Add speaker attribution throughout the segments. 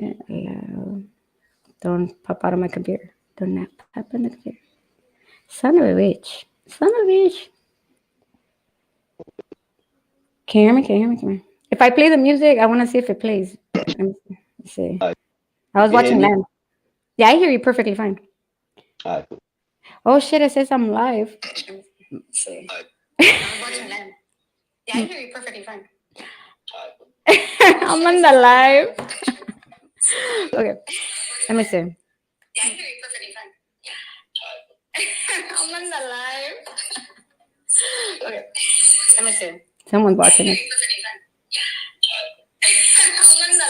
Speaker 1: it loud. Don't pop out of my computer. Don't not pop on the computer. Son of a bitch. Son of a bitch. Can you hear me? Can you hear me? Can you hear me? If I play the music, I want to see if it plays. Let's see.
Speaker 2: Alright,
Speaker 1: I
Speaker 2: you
Speaker 1: was
Speaker 2: can hear
Speaker 1: watching
Speaker 2: me?
Speaker 1: Lamb. Yeah, I hear you perfectly fine.
Speaker 2: Alright, cool.
Speaker 1: Oh shit! It says I'm live. Let's see. I was watching Lamb. Yeah, I hear you perfectly fine. I'm on the live. Okay, let me see. Yeah, I hear you perfectly fine. I'm on the live. Okay, let me see. Someone's watching it.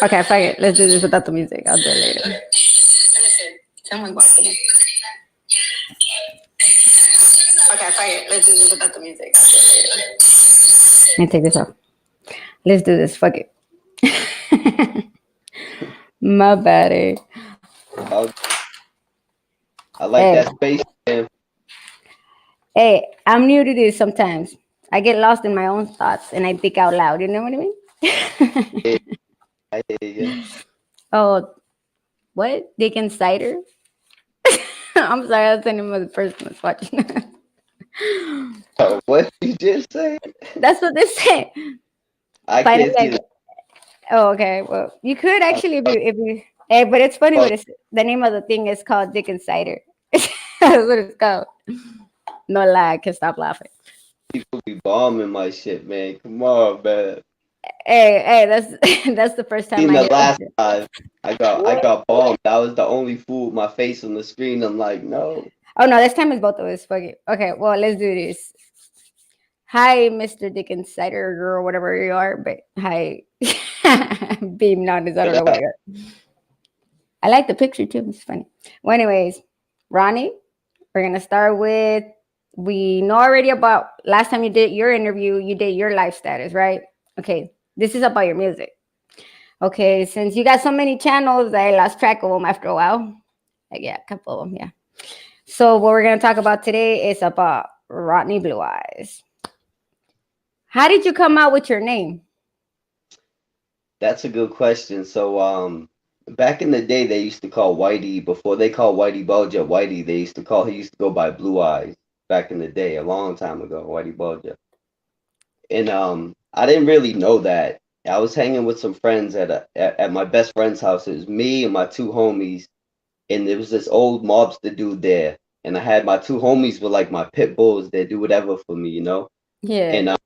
Speaker 1: Okay, fuck it. Let's do this without the music. I'll do it later. Let me see. Someone's watching it. Okay, fuck it. Let's do this without the music. I'll do it later. Let me take this off. Let's do this. Fuck it. My bad.
Speaker 2: I, I like
Speaker 1: Hey,
Speaker 2: that space, man.
Speaker 1: hey, I'm new to this sometimes. I get lost in my own thoughts and I think out loud. You know what I mean?
Speaker 2: Yeah, I hear you.
Speaker 1: Oh, what? Dickens cider? I'm sorry, that's the name of the person that's watching.
Speaker 2: What did you just say?
Speaker 1: That's what they say.
Speaker 2: I
Speaker 1: Finally,
Speaker 2: can't see the.
Speaker 1: oh, okay. Well, you could
Speaker 2: I,
Speaker 1: actually if you. Hey, but it's funny.
Speaker 2: oh,
Speaker 1: The name of the thing is called Dickens cider. That's what it's called. No lie, I can stop laughing.
Speaker 2: people be bombing my shit, man. Come on, man.
Speaker 1: Hey, that's that's the first time
Speaker 2: Seen
Speaker 1: I
Speaker 2: the
Speaker 1: hear
Speaker 2: last
Speaker 1: it.
Speaker 2: time I
Speaker 1: What?
Speaker 2: got bombed. That was the only fool with my face on the screen. I'm like, no.
Speaker 1: Oh no, this time is both of us. Fuck it. Okay, well let's do this. Hi, Mr. Dickens cider or whatever you are, but hi, beam non is I don't
Speaker 2: But
Speaker 1: know what you are. I like the picture too. It's funny. Well, anyways, Ronnie, we're gonna start with. We know already about last time you did your interview. You did your life status, right? Okay, this is about your music. Okay, since you got so many channels, I lost track of them after a while. Like, yeah, a couple of them, yeah. So what we're gonna talk about today is about Rodney Blue Eyes. How did you come out with your name?
Speaker 2: that's a good question. So, back in the day, they used to call Whitey before they called Whitey Bulger Whitey. They used to call he used to go by Blue Eyes back in the day, a long time ago, Whitey Bulger. And I didn't really know that. I was hanging with some friends at my best friend's house. It was me and my two homies, and there was this old mobster dude there. And I had my two homies were like my pit bulls. They do whatever for me, you know.
Speaker 1: Yeah,
Speaker 2: And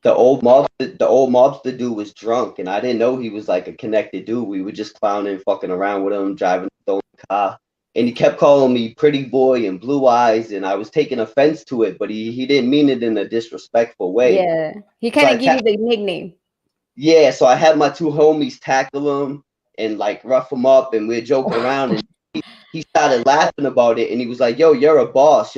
Speaker 2: the old mobster dude was drunk, and I didn't know he was like a connected dude. We were just clowning, fucking around with him, driving a stolen car, and he kept calling me pretty boy and blue eyes, and I was taking offense to it, but he didn't mean it in a disrespectful way.
Speaker 1: yeah. He
Speaker 2: So
Speaker 1: kind of give you the nickname.
Speaker 2: yeah, so I had my two homies tackle him and like rough him up, and we're joking around, and he started laughing about it, and he was like, "Yo, you're a boss,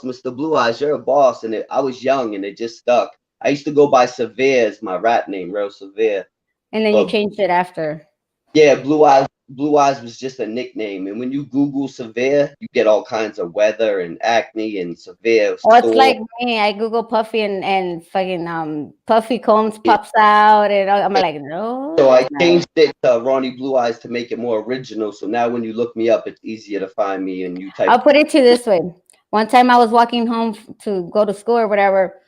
Speaker 2: Mister Blue Eyes, you're a boss." And I was young, and it just stuck. I used to go by Severe as my rap name, real Severe.
Speaker 1: And then you
Speaker 2: But
Speaker 1: changed it after.
Speaker 2: yeah, Blue Eyes was just a nickname. And when you Google Severe, you get all kinds of weather and acne and severe
Speaker 1: Oh, it's
Speaker 2: store.
Speaker 1: like me. I Google Puffy and fucking Puffy Combs pops out, and I'm like, no,
Speaker 2: So
Speaker 1: that's
Speaker 2: I
Speaker 1: not.
Speaker 2: changed it to Ronnie Blue Eyes to make it more original. So now when you look me up, it's easier to find me, and you type.
Speaker 1: I'll put it to you this way. One time I was walking home to go to school or whatever,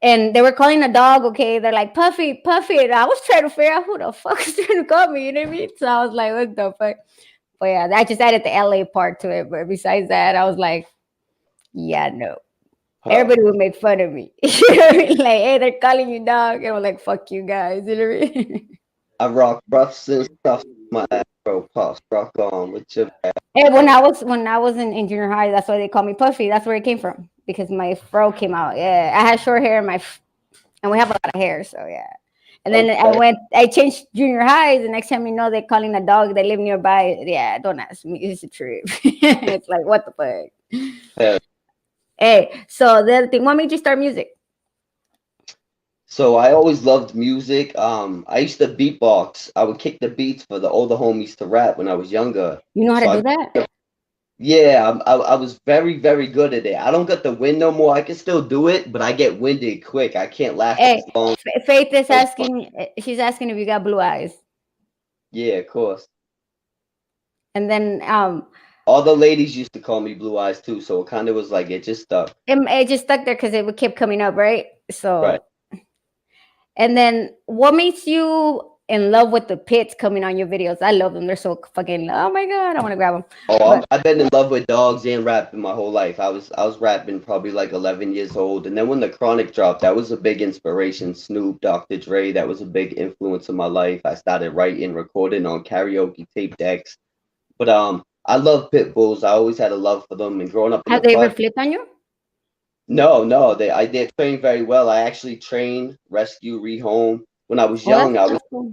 Speaker 1: and they were calling a dog. Okay, they're like Puffy, Puffy. And I was trying to figure out who the fuck is trying to call me. You know what I mean? So I was like, what the fuck? But yeah, I just added the LA part to it. But besides that, I was like, yeah, no.
Speaker 2: Huh.
Speaker 1: Everybody would make fun of me. You know what I mean? Like, hey, they're calling you dog. And I'm like, fuck you guys. You know what I mean?
Speaker 2: I rock roughs and stuff. My afro puffs. Rock on with your
Speaker 1: Hey, when I was in junior high, that's why they call me Puffy. That's where it came from because my fro came out. Yeah, I had short hair, and we have a lot of hair, so yeah. And then
Speaker 2: okay.
Speaker 1: I changed junior highs. The next time you know they're calling a dog, they live nearby. Yeah, don't ask me. It's a trip. It's like what the fuck.
Speaker 2: Yeah.
Speaker 1: Hey, so the other thing, what made you start music?
Speaker 2: So I always loved music. I used to beatbox. I would kick the beats for the older homies to rap when I was younger.
Speaker 1: You know how to
Speaker 2: So
Speaker 1: do that?
Speaker 2: yeah, I was very, very good at it. I don't get the wind no more. I can still do it, but I get winded quick. I can't last
Speaker 1: Hey,
Speaker 2: as long.
Speaker 1: Faith is asking. She's asking if you got blue eyes.
Speaker 2: Yeah, of course.
Speaker 1: And then
Speaker 2: All the ladies used to call me Blue Eyes too, so it kind of was like it just stuck.
Speaker 1: it just stuck there because it kept coming up, right?
Speaker 2: Right.
Speaker 1: So, and then what makes you in love with the pits coming on your videos? I love them. They're so fucking. Oh my god, I want to grab them.
Speaker 2: Oh,
Speaker 1: But
Speaker 2: I've been in love with dogs and rapping my whole life. I was rapping probably like 11 years old, and then when the Chronic dropped, that was a big inspiration. Snoop, Dr. Dre, that was a big influence in my life. I started writing, recording on karaoke tape decks. But I love pit bulls. I always had a love for them, and growing up in
Speaker 1: have
Speaker 2: the
Speaker 1: they ever
Speaker 2: project.
Speaker 1: flipped on you?
Speaker 2: No, they train very well. I actually train, rescue, rehome. When I was
Speaker 1: Oh,
Speaker 2: young,
Speaker 1: that's cool.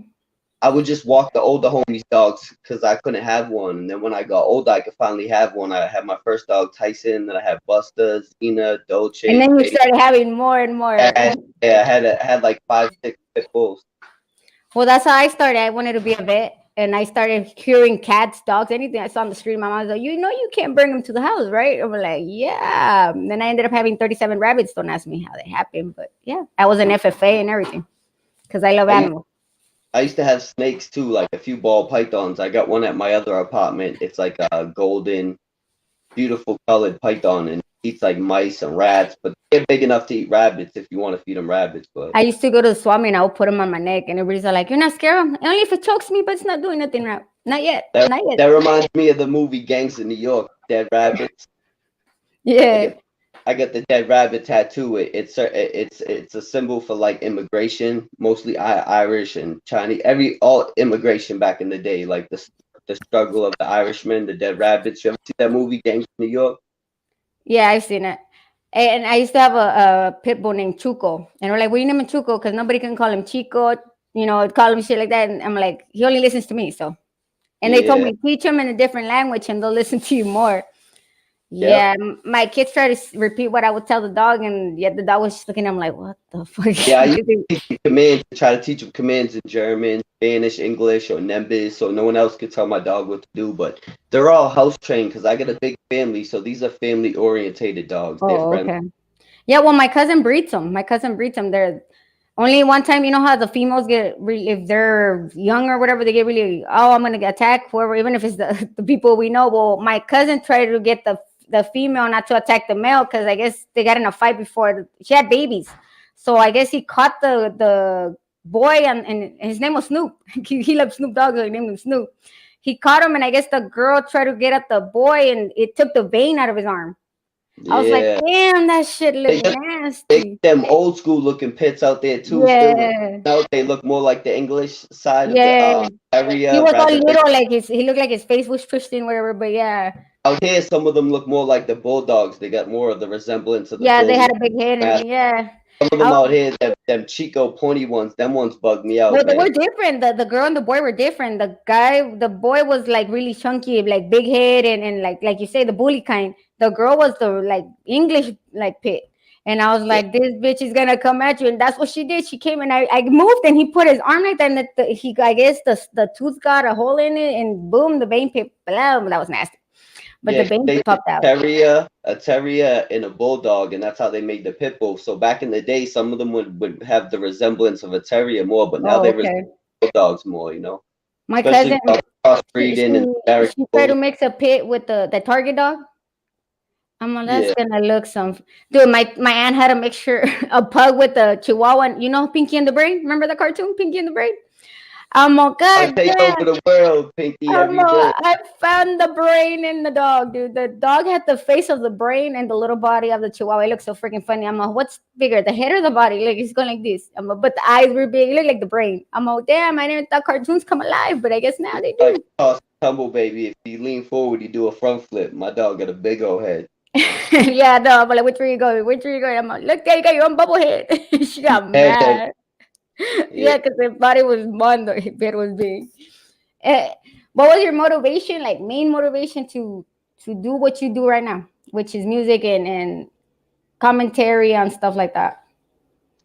Speaker 2: I would just walk the older homies' dogs because I couldn't have one. And then when I got older, I could finally have one. I had my first dog, Tyson. Then I had Buster, Xena,
Speaker 1: And
Speaker 2: Dolce,
Speaker 1: then you
Speaker 2: Faith.
Speaker 1: started having more and more.
Speaker 2: Yeah, I had like 5, 6 pit bulls.
Speaker 1: Well, that's how I started. I wanted to be a vet, and I started curing cats, dogs, anything I saw on the street. My mom was like, "You know, you can't bring them to the house, right?" I'm like, "Yeah." And then I ended up having 37 rabbits. Don't ask me how they happened, but yeah, I was an FFA and everything because I love
Speaker 2: I used,
Speaker 1: animals.
Speaker 2: I used to have snakes too, like a few ball pythons. I got one at my other apartment. It's like a golden, beautiful colored python, and it eats like mice and rats. But they're big enough to eat rabbits if you want to feed them rabbits. But
Speaker 1: I used to go to the swami and I would put them on my neck, and everybody's like, "You're not scared of 'em? Only if it chokes me, but it's not doing nothing right. Not yet,
Speaker 2: that
Speaker 1: not yet."
Speaker 2: that reminds me of the movie Gangs in New York, Dead Rabbits. I
Speaker 1: Yeah,
Speaker 2: get I got the dead rabbit tattoo. It's a symbol for like immigration, mostly Irish and Chinese. All immigration back in the day, like the struggle of the Irishmen, the dead rabbits. You ever see that movie, Gangs of New York?
Speaker 1: yeah, I've seen it. And I used to have a pit bull named Chuco. And we're like, we name him Chuco because nobody can call him Chico, call him shit like that. And I'm like, he only listens to me. So, and they told
Speaker 2: Yeah.
Speaker 1: me, teach him in a different language and they'll listen to you more.
Speaker 2: Yep.
Speaker 1: Yeah, my kids try to repeat what I would tell the dog. And yet the dog was just looking at him like, what the fuck?
Speaker 2: Yeah, I used
Speaker 1: 'Cause they-
Speaker 2: to teach them commands, try to teach them commands in German, Spanish, English, or Nembis, so no one else could tell my dog what to do. But they're all house trained because I got a big family, so these are family orientated dogs. They're
Speaker 1: oh,
Speaker 2: friendly.
Speaker 1: okay. Yeah, well, my cousin breeds them. My cousin breeds them. They're only one time. You know how the females get really, if they're young or whatever, they get really. Oh, I'm gonna get attack whoever, even if it's the people we know. Well, my cousin tried to get the female not to attack the male because I guess they got in a fight before she had babies. So I guess he caught the boy and his name was Snoop. He loved Snoop Dogg, so he named him Snoop. He caught him, and I guess the girl tried to get at the boy, and it took the vein out of his arm. I was like,
Speaker 2: Yeah.
Speaker 1: damn, that shit look
Speaker 2: They got
Speaker 1: nasty.
Speaker 2: them old school looking pits out there too. Still,
Speaker 1: Yeah,
Speaker 2: now they look more like the English side of the
Speaker 1: yeah. He
Speaker 2: area
Speaker 1: was all
Speaker 2: rather than
Speaker 1: little, like he looked like his face was pushed in, whatever. But yeah,
Speaker 2: out here. Some of them look more like the bulldogs. They got more of the resemblance of the
Speaker 1: yeah, they
Speaker 2: bully.
Speaker 1: had a big head and everything. Yeah,
Speaker 2: Some of them
Speaker 1: I,
Speaker 2: out here, them Chico pointy ones, them ones bug me out,
Speaker 1: they
Speaker 2: man.
Speaker 1: were different. The girl and the boy were different. The boy was like really chunky, like big head, and like you say, the bully kind. The girl was the like English like pit. And I was
Speaker 2: Yeah,
Speaker 1: like, this bitch is gonna come at you, and that's what she did. She came and I moved, and he put his arm like that, and I guess the tooth got a hole in it, and boom, the vein popped out. That was nasty, but the
Speaker 2: yeah,
Speaker 1: vein
Speaker 2: they used
Speaker 1: popped out.
Speaker 2: a terrier, and a bulldog, and that's how they made the pit bull. So back in the day, some of them would have the resemblance of a terrier more, but now
Speaker 1: Oh,
Speaker 2: they resemble
Speaker 1: okay.
Speaker 2: bulldogs more,
Speaker 1: My
Speaker 2: especially
Speaker 1: cousin,
Speaker 2: with all the
Speaker 1: she
Speaker 2: crossbreeding and American
Speaker 1: she tried
Speaker 2: bulls.
Speaker 1: to mix a pit with the target dog. I'm like, that's
Speaker 2: Yeah,
Speaker 1: gonna look some. Dude, my aunt had a mixture, a pug with a chihuahua. You know Pinky and the Brain? Remember the cartoon Pinky and the Brain? I'm like,
Speaker 2: I'll
Speaker 1: god
Speaker 2: take over
Speaker 1: damn.
Speaker 2: the world, Pinky,
Speaker 1: I'm
Speaker 2: every
Speaker 1: like,
Speaker 2: day.
Speaker 1: I found the brain in the dog, dude. The dog had the face of the brain and the little body of the chihuahua. It looks so freaking funny. I'm like, what's bigger, the head or the body? Like, it's going like this. But the eyes were big. It looked like the brain. I'm like, damn, I never thought cartoons come alive, but I guess now they
Speaker 2: Like
Speaker 1: do.
Speaker 2: toss tumble baby. If you lean forward, you do a front flip. My dog got a big old head.
Speaker 1: Yeah, no, but like, which way you going? Which way you going? I'm like, look, there you go, your own bubble head. She got
Speaker 2: Yeah,
Speaker 1: mad.
Speaker 2: yeah.
Speaker 1: Yeah, because the body was small, the head was big. Eh, what was your motivation, like main motivation to do what you do right now, which is music and commentary on stuff like that?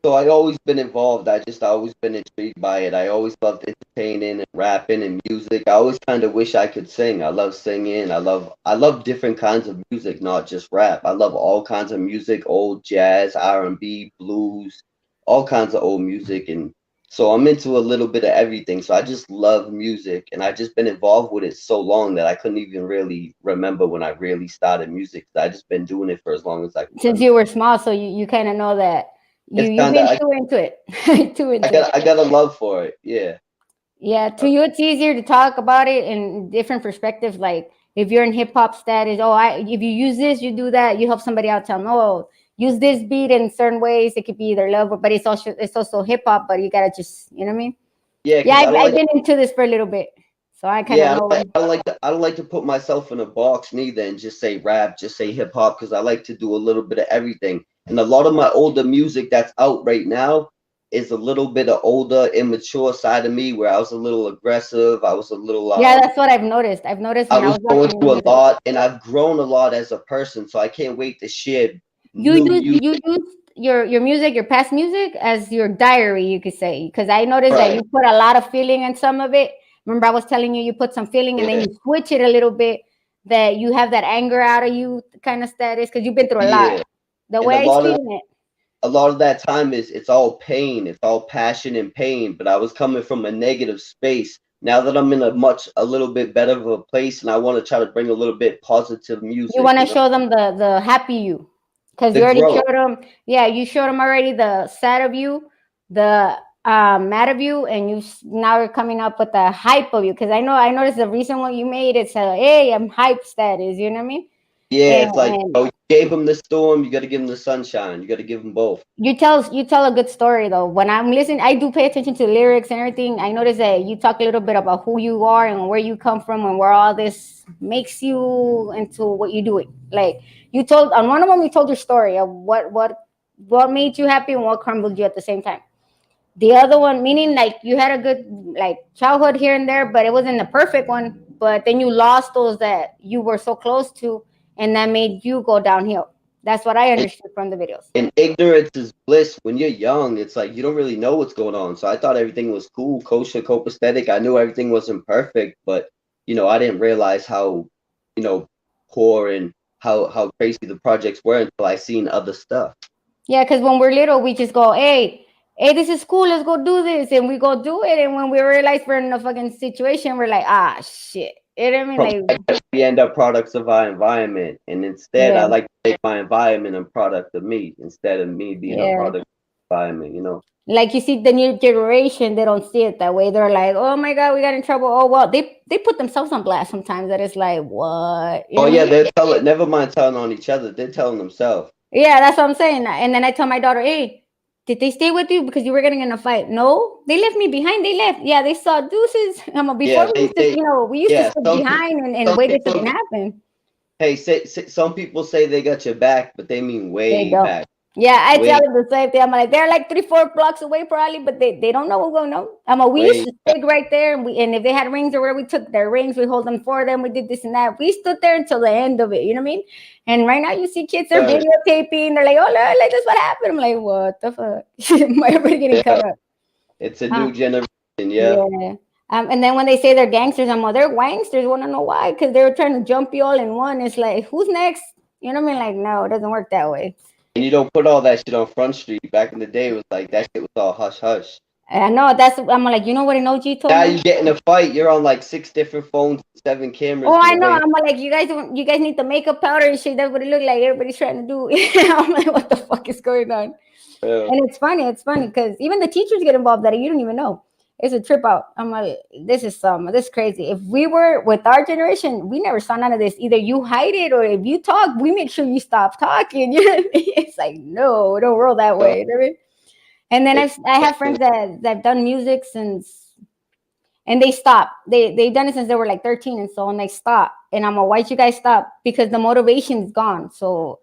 Speaker 2: So I always been involved. I always been intrigued by it. I always loved entertaining and rapping and music. I always kind of wish I could sing. I love singing. I love different kinds of music, not just rap. I love all kinds of music, old jazz, R&B, blues, all kinds of old music and So I'm into a little bit of everything. So I just love music, and I just been involved with it so long that I couldn't even really remember when I really started music. I just been doing it for as long as I can
Speaker 1: Since
Speaker 2: remember.
Speaker 1: you were small, so you kind of know that
Speaker 2: It's
Speaker 1: you've
Speaker 2: kind of
Speaker 1: been too into it, too
Speaker 2: I
Speaker 1: into it.
Speaker 2: got a love for it. Yeah.
Speaker 1: Yeah, to you it's easier to talk about it in different perspectives. Like if you're in hip hop status, oh, I if you use this, you do that, you help somebody out. Tell them, oh, use this beat in certain ways. It could be either love, but it's also hip hop. But you gotta just, you know what I mean?
Speaker 2: Yeah,
Speaker 1: Yeah,
Speaker 2: because I don't
Speaker 1: I've
Speaker 2: like.
Speaker 1: been into this for a little bit, so I kind of
Speaker 2: Yeah,
Speaker 1: know.
Speaker 2: I don't like to put myself in a box neither and just say rap, just say hip hop, because I like to do a little bit of everything. And a lot of my older music that's out right now is a little bit of older, immature side of me where I was a little aggressive. I was a little
Speaker 1: Yeah, that's what I've noticed. I've noticed
Speaker 2: I
Speaker 1: when I
Speaker 2: was
Speaker 1: was
Speaker 2: going
Speaker 1: watching your
Speaker 2: through a
Speaker 1: music.
Speaker 2: lot, and I've grown a lot as a person. So I can't wait to share
Speaker 1: You
Speaker 2: new
Speaker 1: use
Speaker 2: music.
Speaker 1: you use your music, your past music, as your diary, you could say. Because I noticed that
Speaker 2: Right.
Speaker 1: you put a lot of feeling in some of it. Remember, I was telling you put some feeling, and then
Speaker 2: Yeah.
Speaker 1: you switch it a little bit. That you have that anger out of you kind of status because you've been through a lot.
Speaker 2: Yeah.
Speaker 1: The
Speaker 2: And
Speaker 1: way I seen it,
Speaker 2: a lot of that time is it's all pain, it's all passion and pain, but I was coming from a negative space. Now that I'm in a little bit better of a place, and I want to try to bring a little bit positive
Speaker 1: you
Speaker 2: music,
Speaker 1: want to show them the happy you, because
Speaker 2: the
Speaker 1: you already
Speaker 2: growth.
Speaker 1: showed them. Yeah, you showed them already the sad of you, the mad of you, and now you're coming up with the hype of you. Because I noticed the recent one you made. It's a hey, I'm hype status. You know what I mean?
Speaker 2: Yeah, it's like,
Speaker 1: And
Speaker 2: you gave them the storm, you got to give them the sunshine, you got to give them both.
Speaker 1: you tell a good story though. When I'm listening, I do pay attention to the lyrics and everything. I notice that you talk a little bit about who you are and where you come from and where all this makes you into what you do. It like you told on one of them. You told your story of what made you happy and what crumbled you at the same time. The other one, meaning like you had a good like childhood here and there, but it wasn't the perfect one. But then you lost those that you were so close to, and that made you go downhill. That's what I
Speaker 2: And,
Speaker 1: understood from the videos.
Speaker 2: and ignorance is bliss. When you're young, it's like you don't really know what's going on. So I thought everything was cool, kosher, copacetic. I knew everything wasn't perfect, but I didn't realize how, you know, poor and how crazy the projects were until I seen other stuff.
Speaker 1: Yeah, because when we're little, we just go, hey, this is cool. Let's go do this, and we go do it. And when we realize we're in a fucking situation, we're like, ah, shit. You know what I mean? Like,
Speaker 2: We end up products of our environment, and instead,
Speaker 1: yeah,
Speaker 2: I like to make my environment a product of me instead of me being a
Speaker 1: yeah.
Speaker 2: product of the environment.
Speaker 1: Like you see the new generation, they don't see it that way. They're like, oh my god, we got in trouble. Oh well, they put themselves on blast sometimes. That is like, what? You
Speaker 2: Oh
Speaker 1: know what I
Speaker 2: yeah,
Speaker 1: mean?
Speaker 2: they're telling. Never mind telling on each other. They're telling themselves.
Speaker 1: Yeah, that's what I'm saying. And then I tell my daughter, hey, did they stay with you because you were getting in a fight? No, they left me behind. They left. Yeah, they saw deuces. Before
Speaker 2: Yeah,
Speaker 1: we used to, we used to
Speaker 2: yeah.
Speaker 1: sit behind and
Speaker 2: Some
Speaker 1: wait if
Speaker 2: people,
Speaker 1: something happened.
Speaker 2: hey, some people say they got your back, but they mean
Speaker 1: They
Speaker 2: way
Speaker 1: don't.
Speaker 2: back,
Speaker 1: Yeah, I tell
Speaker 2: way,
Speaker 1: them the same thing. I'm like, they're like 3, 4 blocks away probably, but they don't know what's going on. We used
Speaker 2: way.
Speaker 1: to stick right there, and if they had rings or whatever, we took their rings, we hold them for them, we did this and that. We stood there until the end of it. You know what I mean? And right now, you see kids, they're
Speaker 2: Uh,
Speaker 1: videotaping. They're like, oh, look, like this, what happened? I'm like, what the fuck? Everybody getting cut
Speaker 2: yeah,
Speaker 1: up.
Speaker 2: it's a
Speaker 1: Huh?
Speaker 2: new generation. Yeah.
Speaker 1: Yeah. And then when they say they're gangsters, I'm like, they're wangsters. Want to know why? Because they were trying to jump you all in one. It's like, who's next? You know what I mean? Like, no, it doesn't work that way.
Speaker 2: And you don't put all that shit on Front Street. Back in the day, it was like that shit was all hush hush.
Speaker 1: I know that's. I'm like, you know what an OG told
Speaker 2: Now
Speaker 1: me?
Speaker 2: you get in a fight, you're on like 6 different phones, 7 cameras
Speaker 1: Oh,
Speaker 2: to
Speaker 1: I
Speaker 2: the
Speaker 1: know.
Speaker 2: way.
Speaker 1: I'm like, you guys don't. You guys need the makeup powder and shit. That's what it looked like. Everybody's trying to do. I'm like, what the fuck is going on?
Speaker 2: Uh,
Speaker 1: And it's funny. It's funny because even the teachers get involved that you don't even know. It's a trip out. I'm like, this is crazy. If we were with our generation, we never saw none of this. Either you hide it or if you talk, we make sure you stop talking. You know what I mean? It's like, no, don't roll that
Speaker 2: uh,
Speaker 1: way. You know what I mean? And then
Speaker 2: it,
Speaker 1: I have friends that have done music since and they stopped. They've done it since they were like 13 and so and they stopped. And I'm like, why'd you guys stop? Because the motivation's gone. So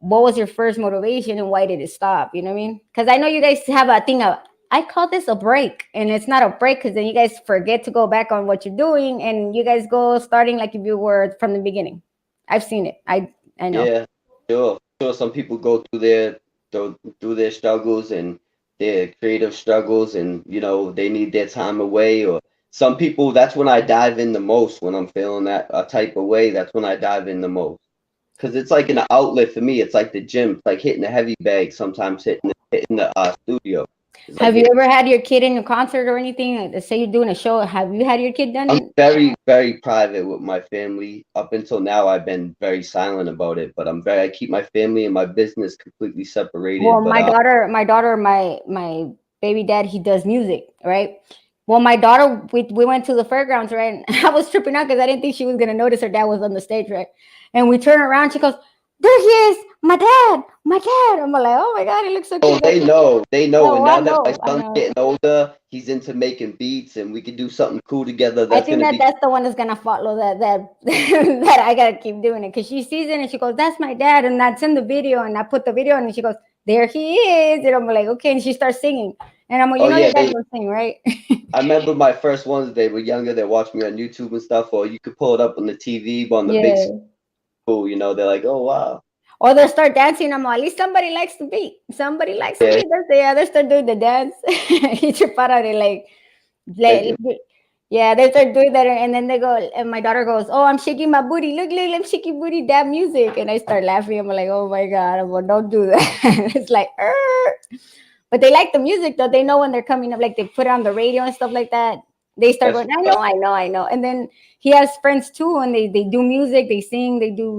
Speaker 1: what was your first motivation and why did it stop? You know what I mean? Because I know you guys have a thing of I call this a break, and it's not a break because then you guys forget to go back on what you're doing, and you guys go starting like if you were from the beginning. I've seen it. I know.
Speaker 2: yeah, sure. Sure, some people go through their struggles and their creative struggles, and they need their time away. Or some people, that's when I dive in the most. When I'm feeling that a type of way, that's when I dive in the most. Because it's like an outlet for me. It's like the gym. It's like hitting the heavy bag. Sometimes hitting the studio. It's like,
Speaker 1: Have you
Speaker 2: yeah,
Speaker 1: ever had your kid in a concert or anything? Say you're doing a show. Have you had your kid done
Speaker 2: I'm
Speaker 1: it?
Speaker 2: very, very private with my family. Up until now, I've been very silent about it, but I keep my family and my business completely
Speaker 1: Well,
Speaker 2: separated. But
Speaker 1: my baby dad, he does music, right? Well, my daughter, we went to the fairgrounds, right? And I was tripping out because I didn't think she was gonna notice her dad was on the stage, right? And we turn around, she goes, "There he is, my dad, my dad." I'm like, "Oh my god, he looks so
Speaker 2: oh,
Speaker 1: cute." Like,
Speaker 2: they know.
Speaker 1: oh,
Speaker 2: And
Speaker 1: I
Speaker 2: now that my
Speaker 1: know, I
Speaker 2: son's
Speaker 1: know.
Speaker 2: getting older, he's into making beats, and we could do something cool together.
Speaker 1: I
Speaker 2: That's
Speaker 1: think
Speaker 2: gonna
Speaker 1: that
Speaker 2: be
Speaker 1: that's the one that's gonna follow that that I gotta keep doing it because she sees it and she goes, "That's my dad," and that's in the video, and I put the video in and she goes, "There he is," and I'm like, "Okay," and she starts singing, and I'm like, "You
Speaker 2: oh
Speaker 1: know,
Speaker 2: yeah,
Speaker 1: your dad
Speaker 2: they
Speaker 1: will sing, right?"
Speaker 2: I remember my first ones, they were younger, they watched me on YouTube and stuff, or you could pull it up on the TV, but on the big
Speaker 1: Yeah.
Speaker 2: school, they're like, oh wow.
Speaker 1: Or they'll start dancing. I'm like, at least somebody likes the beat. Somebody likes the
Speaker 2: Yeah,
Speaker 1: beat. They start doing the dance. He trip out of it
Speaker 2: like,
Speaker 1: yeah, they start doing that, and then they go, and my daughter goes, "Oh, I'm shaking my booty. Look, I'm shaking booty. Dab music." And I start laughing. I'm like, "Oh my god!" I'm like, "Don't do that." It's like, but they like the music though. They know when they're coming up, like they put it on the radio and stuff like that. They start
Speaker 2: that's
Speaker 1: going, I know. And then he has friends too, and they do music, they sing, they do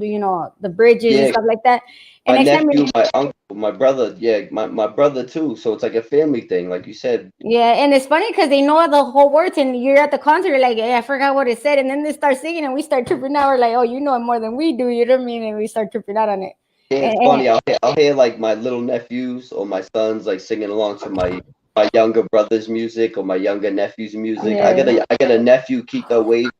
Speaker 1: the bridges and
Speaker 2: yeah,
Speaker 1: stuff like that. And
Speaker 2: my
Speaker 1: next time,
Speaker 2: nephew, my uncle, my brother, yeah, my brother too. So it's like a family thing, like you said.
Speaker 1: yeah, and it's funny because they know the whole words, and you're at the concert, you're like, "Hey, I forgot what it said," and then they start singing, and we start tripping out. We're like, "Oh, you know it more than we do," you know what I mean? And we start tripping out on it.
Speaker 2: Yeah,
Speaker 1: And,
Speaker 2: it's
Speaker 1: and
Speaker 2: funny. I'll hear like my little nephews or my sons like singing along to my younger brother's music or my younger nephew's music. I got
Speaker 1: yeah,
Speaker 2: a nephew Kiko Wade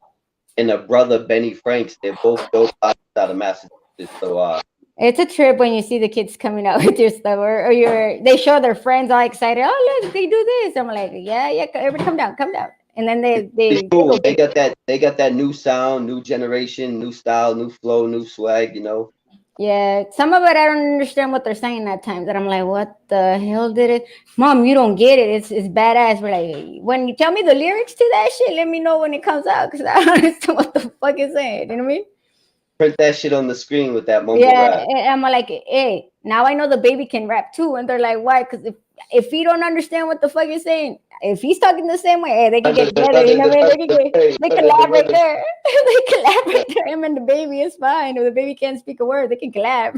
Speaker 2: and a brother Benny Franks. They're both dope artists out of Massachusetts. So
Speaker 1: it's a trip when you see the kids coming out with your stuff, or they show their friends all excited. Oh, look, they do this. I'm like, yeah, everybody come down, and then
Speaker 2: it's
Speaker 1: they
Speaker 2: pretty
Speaker 1: they they
Speaker 2: cool.
Speaker 1: go get it.
Speaker 2: They got that new sound, new generation, new style, new flow, new swag.
Speaker 1: Yeah, some of it I don't understand what they're saying at times, and I'm like, what the hell did it? Mom, you don't get it. It's badass. We're like, when you tell me the lyrics to that shit, let me know when it comes out because I don't understand what the fuck it's saying. You know what I mean?
Speaker 2: Print that shit on the screen with that mumble
Speaker 1: Yeah,
Speaker 2: rap.
Speaker 1: and I'm like, hey, now I know the baby can rap too, and they're like, why? Because if he don't understand what the fuck you're saying, if he's talking the same way, hey, they can get together. You know what I mean? They can laugh right there. They can laugh right there. Him and the baby is fine. If the baby can't speak a word, they can clap.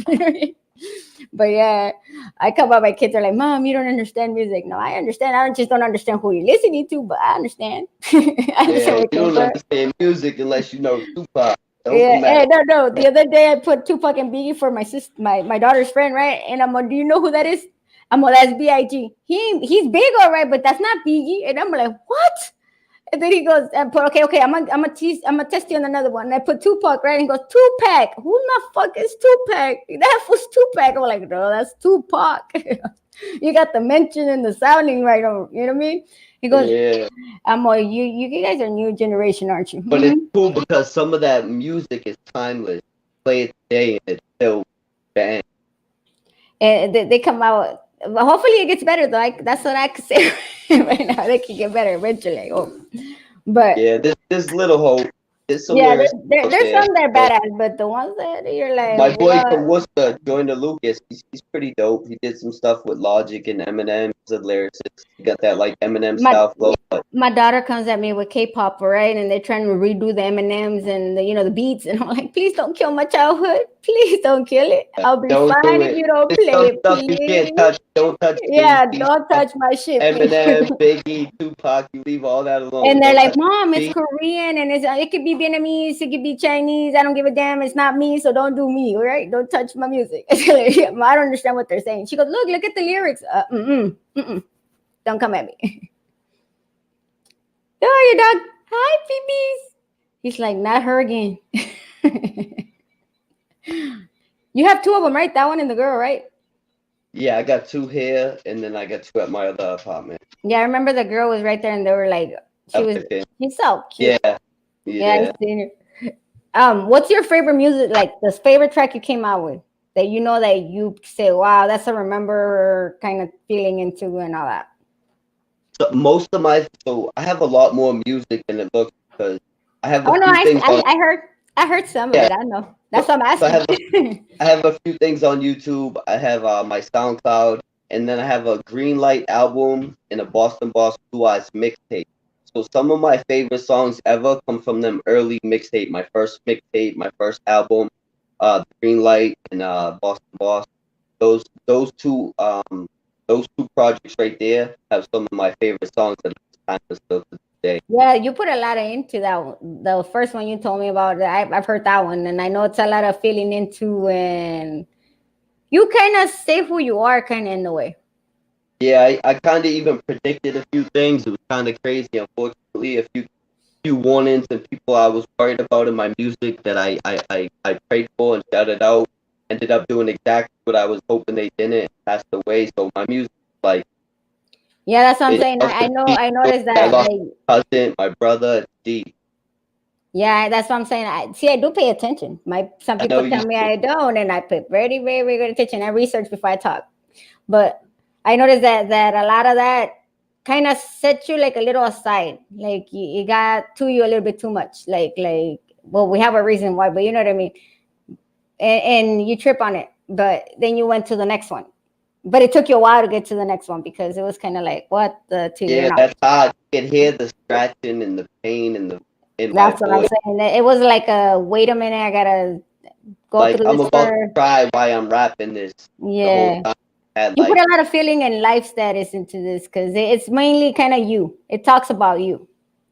Speaker 1: But yeah, I come up, my kids are like, Mom, you don't understand music. No, I understand. I just don't understand who you're listening to, but I understand. I understand
Speaker 2: Yeah,
Speaker 1: where it
Speaker 2: you
Speaker 1: came
Speaker 2: don't
Speaker 1: from.
Speaker 2: understand music unless you know Tupac.
Speaker 1: Yeah,
Speaker 2: Don't
Speaker 1: hey,
Speaker 2: matter.
Speaker 1: no. The other day I put Tupac and Biggie for my sister, my daughter's friend, right? And I'm like, do you know who that is? I'm like, that's Big. He's big, all right, but that's not Biggie. And I'm like, what? And then he goes and put okay. I'm gonna test you on another one. And I put Tupac, right? And he goes, Tupac. Who the fuck is Tupac? That was Tupac. I'm like, no, that's Tupac. You got the mention and the sounding right on. You know what I mean? He goes,
Speaker 2: Yeah,
Speaker 1: I'm like, you guys are new generation, aren't you?
Speaker 2: but it's
Speaker 1: Mhm.
Speaker 2: cool because some of that music is timeless. Play it today and it's still bang.
Speaker 1: And they come out. Well, hopefully it gets better though. That's what I could say right now. They can get better eventually. I hope. But
Speaker 2: Yeah, there's little hope. There's some
Speaker 1: yeah,
Speaker 2: lyrics out
Speaker 1: there's
Speaker 2: there.
Speaker 1: some that are badass, but the ones that you're like,
Speaker 2: My boy
Speaker 1: what?
Speaker 2: from Worcester, Joyner Lucas, he's pretty dope. He did some stuff with Logic and Eminem. He's a lyricist. He got that like Eminem
Speaker 1: My
Speaker 2: style flow. But
Speaker 1: my daughter comes at me with K-pop, right? And they're trying to redo the M&Ms and the beats, and I'm like, please don't kill my childhood. Please don't kill it. I'll be
Speaker 2: don't
Speaker 1: fine
Speaker 2: do
Speaker 1: if
Speaker 2: it.
Speaker 1: you don't
Speaker 2: There's
Speaker 1: play
Speaker 2: some
Speaker 1: it,
Speaker 2: stuff you can't
Speaker 1: please.
Speaker 2: touch. Don't touch Jay
Speaker 1: Yeah,
Speaker 2: Z,
Speaker 1: don't touch my shit, please.
Speaker 2: Eminem, Biggie, Tupac. You leave all that alone.
Speaker 1: And they're
Speaker 2: Don't
Speaker 1: like,
Speaker 2: touch
Speaker 1: Mom, it's
Speaker 2: me.
Speaker 1: Korean and it could be Vietnamese, it could be Chinese. I don't give a damn. It's not me, so don't do me, all right? Don't touch my music. I don't understand what they're saying. She goes, look at the lyrics. Don't come at me. Oh, your dog. Hi, babies. He's like, not her again. You have two of them, right? That one and the girl, right?
Speaker 2: Yeah, I got two here, and then I got two at my other apartment.
Speaker 1: Yeah, I remember the girl was right there, and they were like,
Speaker 2: Up with him.
Speaker 1: she's so cute.
Speaker 2: Yeah,
Speaker 1: Yeah, I
Speaker 2: yeah.
Speaker 1: seen her. What's your favorite music? Like the favorite track you came out with that you know that you say, "Wow, that's a remember kind of feeling into and all that."
Speaker 2: So so I have a lot more music than it looks because I have
Speaker 1: Oh
Speaker 2: a
Speaker 1: no,
Speaker 2: few things on.
Speaker 1: I heard some of
Speaker 2: Yeah,
Speaker 1: it. I know. That's
Speaker 2: so,
Speaker 1: what I'm
Speaker 2: so
Speaker 1: asking.
Speaker 2: I have a few things on YouTube. I have my SoundCloud. and then I have a Green Light album and a Boston Boss Blue Eyes mixtape. So some of my favorite songs ever come from them early mixtape. My first mixtape, my first album, Green Light and Boston Boss. Those two projects right there have some of my favorite songs that I kind of still to this day.
Speaker 1: Yeah, you put a lot of into that one. The first one you told me about, I've heard that one, and I know it's a lot of feeling into, and you kind of say who you are, kind of in a way.
Speaker 2: Yeah, I kind of even predicted a few things. It was kind of crazy. Unfortunately, a few warnings and people I was worried about in my music that I prayed for and shouted out ended up doing exactly what I was hoping they didn't and passed away. So my music, like,
Speaker 1: Yeah, that's what I'm
Speaker 2: it
Speaker 1: saying.
Speaker 2: tells
Speaker 1: I
Speaker 2: the
Speaker 1: know. I
Speaker 2: people
Speaker 1: noticed
Speaker 2: I
Speaker 1: that.
Speaker 2: lost
Speaker 1: Like,
Speaker 2: my cousin, my brother. It's deep.
Speaker 1: yeah, that's what I'm saying. I see. I do pay attention. My Some
Speaker 2: I know
Speaker 1: people
Speaker 2: you.
Speaker 1: tell me I don't, and I pay very, very, very good attention. I research before I talk. But I noticed that a lot of that kind of set you like a little aside. Like you got to you a little bit too much. Well, we have a reason why, but you know what I mean. And you trip on it, but then you went to the next one. But it took you a while to get to the next one because it was kind of like what the till you're
Speaker 2: Yeah,
Speaker 1: not.
Speaker 2: that's hard. You can hear the scratching and the pain in my
Speaker 1: That's what I'm
Speaker 2: voice.
Speaker 1: saying. It was like a wait a minute, I gotta go
Speaker 2: Like
Speaker 1: through
Speaker 2: I'm
Speaker 1: this
Speaker 2: about to
Speaker 1: for.
Speaker 2: cry while I'm rapping this the whole
Speaker 1: Yeah.
Speaker 2: time. I had
Speaker 1: You put
Speaker 2: like,
Speaker 1: a lot of feeling and life status into this because it's mainly kind of you. It talks about you,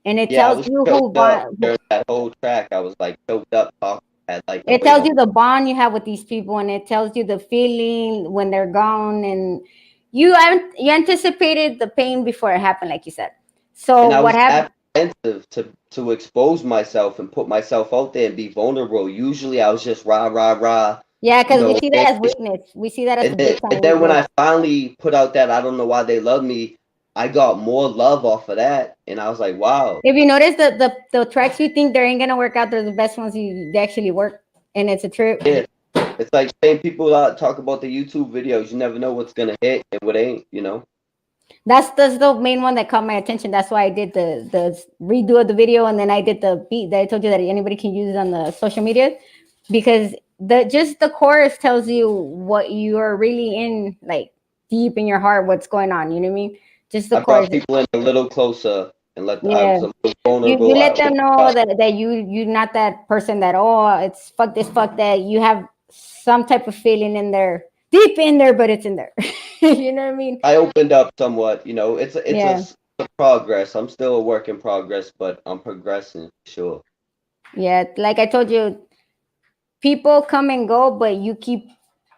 Speaker 1: and it
Speaker 2: yeah, I
Speaker 1: tells
Speaker 2: was
Speaker 1: you
Speaker 2: choked up during that whole track. I was like choked up talking. I had like the
Speaker 1: it
Speaker 2: weight
Speaker 1: tells
Speaker 2: on.
Speaker 1: you the bond you have with these people, and it tells you the feeling when they're gone, and you anticipated the pain before it happened, like you said. So
Speaker 2: And I
Speaker 1: what
Speaker 2: was
Speaker 1: happened?
Speaker 2: apprehensive to expose myself and put myself out there and be vulnerable. Usually I was just rah rah rah,
Speaker 1: Yeah,
Speaker 2: you
Speaker 1: because we
Speaker 2: know.
Speaker 1: see that as weakness. We see that as
Speaker 2: And
Speaker 1: a
Speaker 2: then,
Speaker 1: big time
Speaker 2: and then when
Speaker 1: weakness.
Speaker 2: I finally put out that I don't know why they love me, I got more love off of that, and I was like, wow,
Speaker 1: If you notice that the tracks you think they ain't gonna work out, they're the best ones they actually work, and it's a trip.
Speaker 2: yeah. It's like same people talk about the YouTube videos. You never know what's gonna hit and what ain't.
Speaker 1: That's the main one that caught my attention. That's why I did the redo of the video, and then I did the beat that I told you that anybody can use on the social media, because the just the chorus tells you what you're really in, like deep in your heart, what's going on. You know what I mean? Just the
Speaker 2: I
Speaker 1: chorus.
Speaker 2: brought people in a little closer and I
Speaker 1: Yeah.
Speaker 2: was a little
Speaker 1: You
Speaker 2: vulnerable. I
Speaker 1: let them
Speaker 2: opened
Speaker 1: know
Speaker 2: up.
Speaker 1: that you're not that person that, oh, it's fuck this, fuck that. You have some type of feeling in there, deep in there, but it's in there. You know what I mean?
Speaker 2: I opened up somewhat.
Speaker 1: Yeah.
Speaker 2: It's a progress. I'm still a work in progress, but I'm progressing for sure.
Speaker 1: Yeah. Like I told you, people come and go, but you keep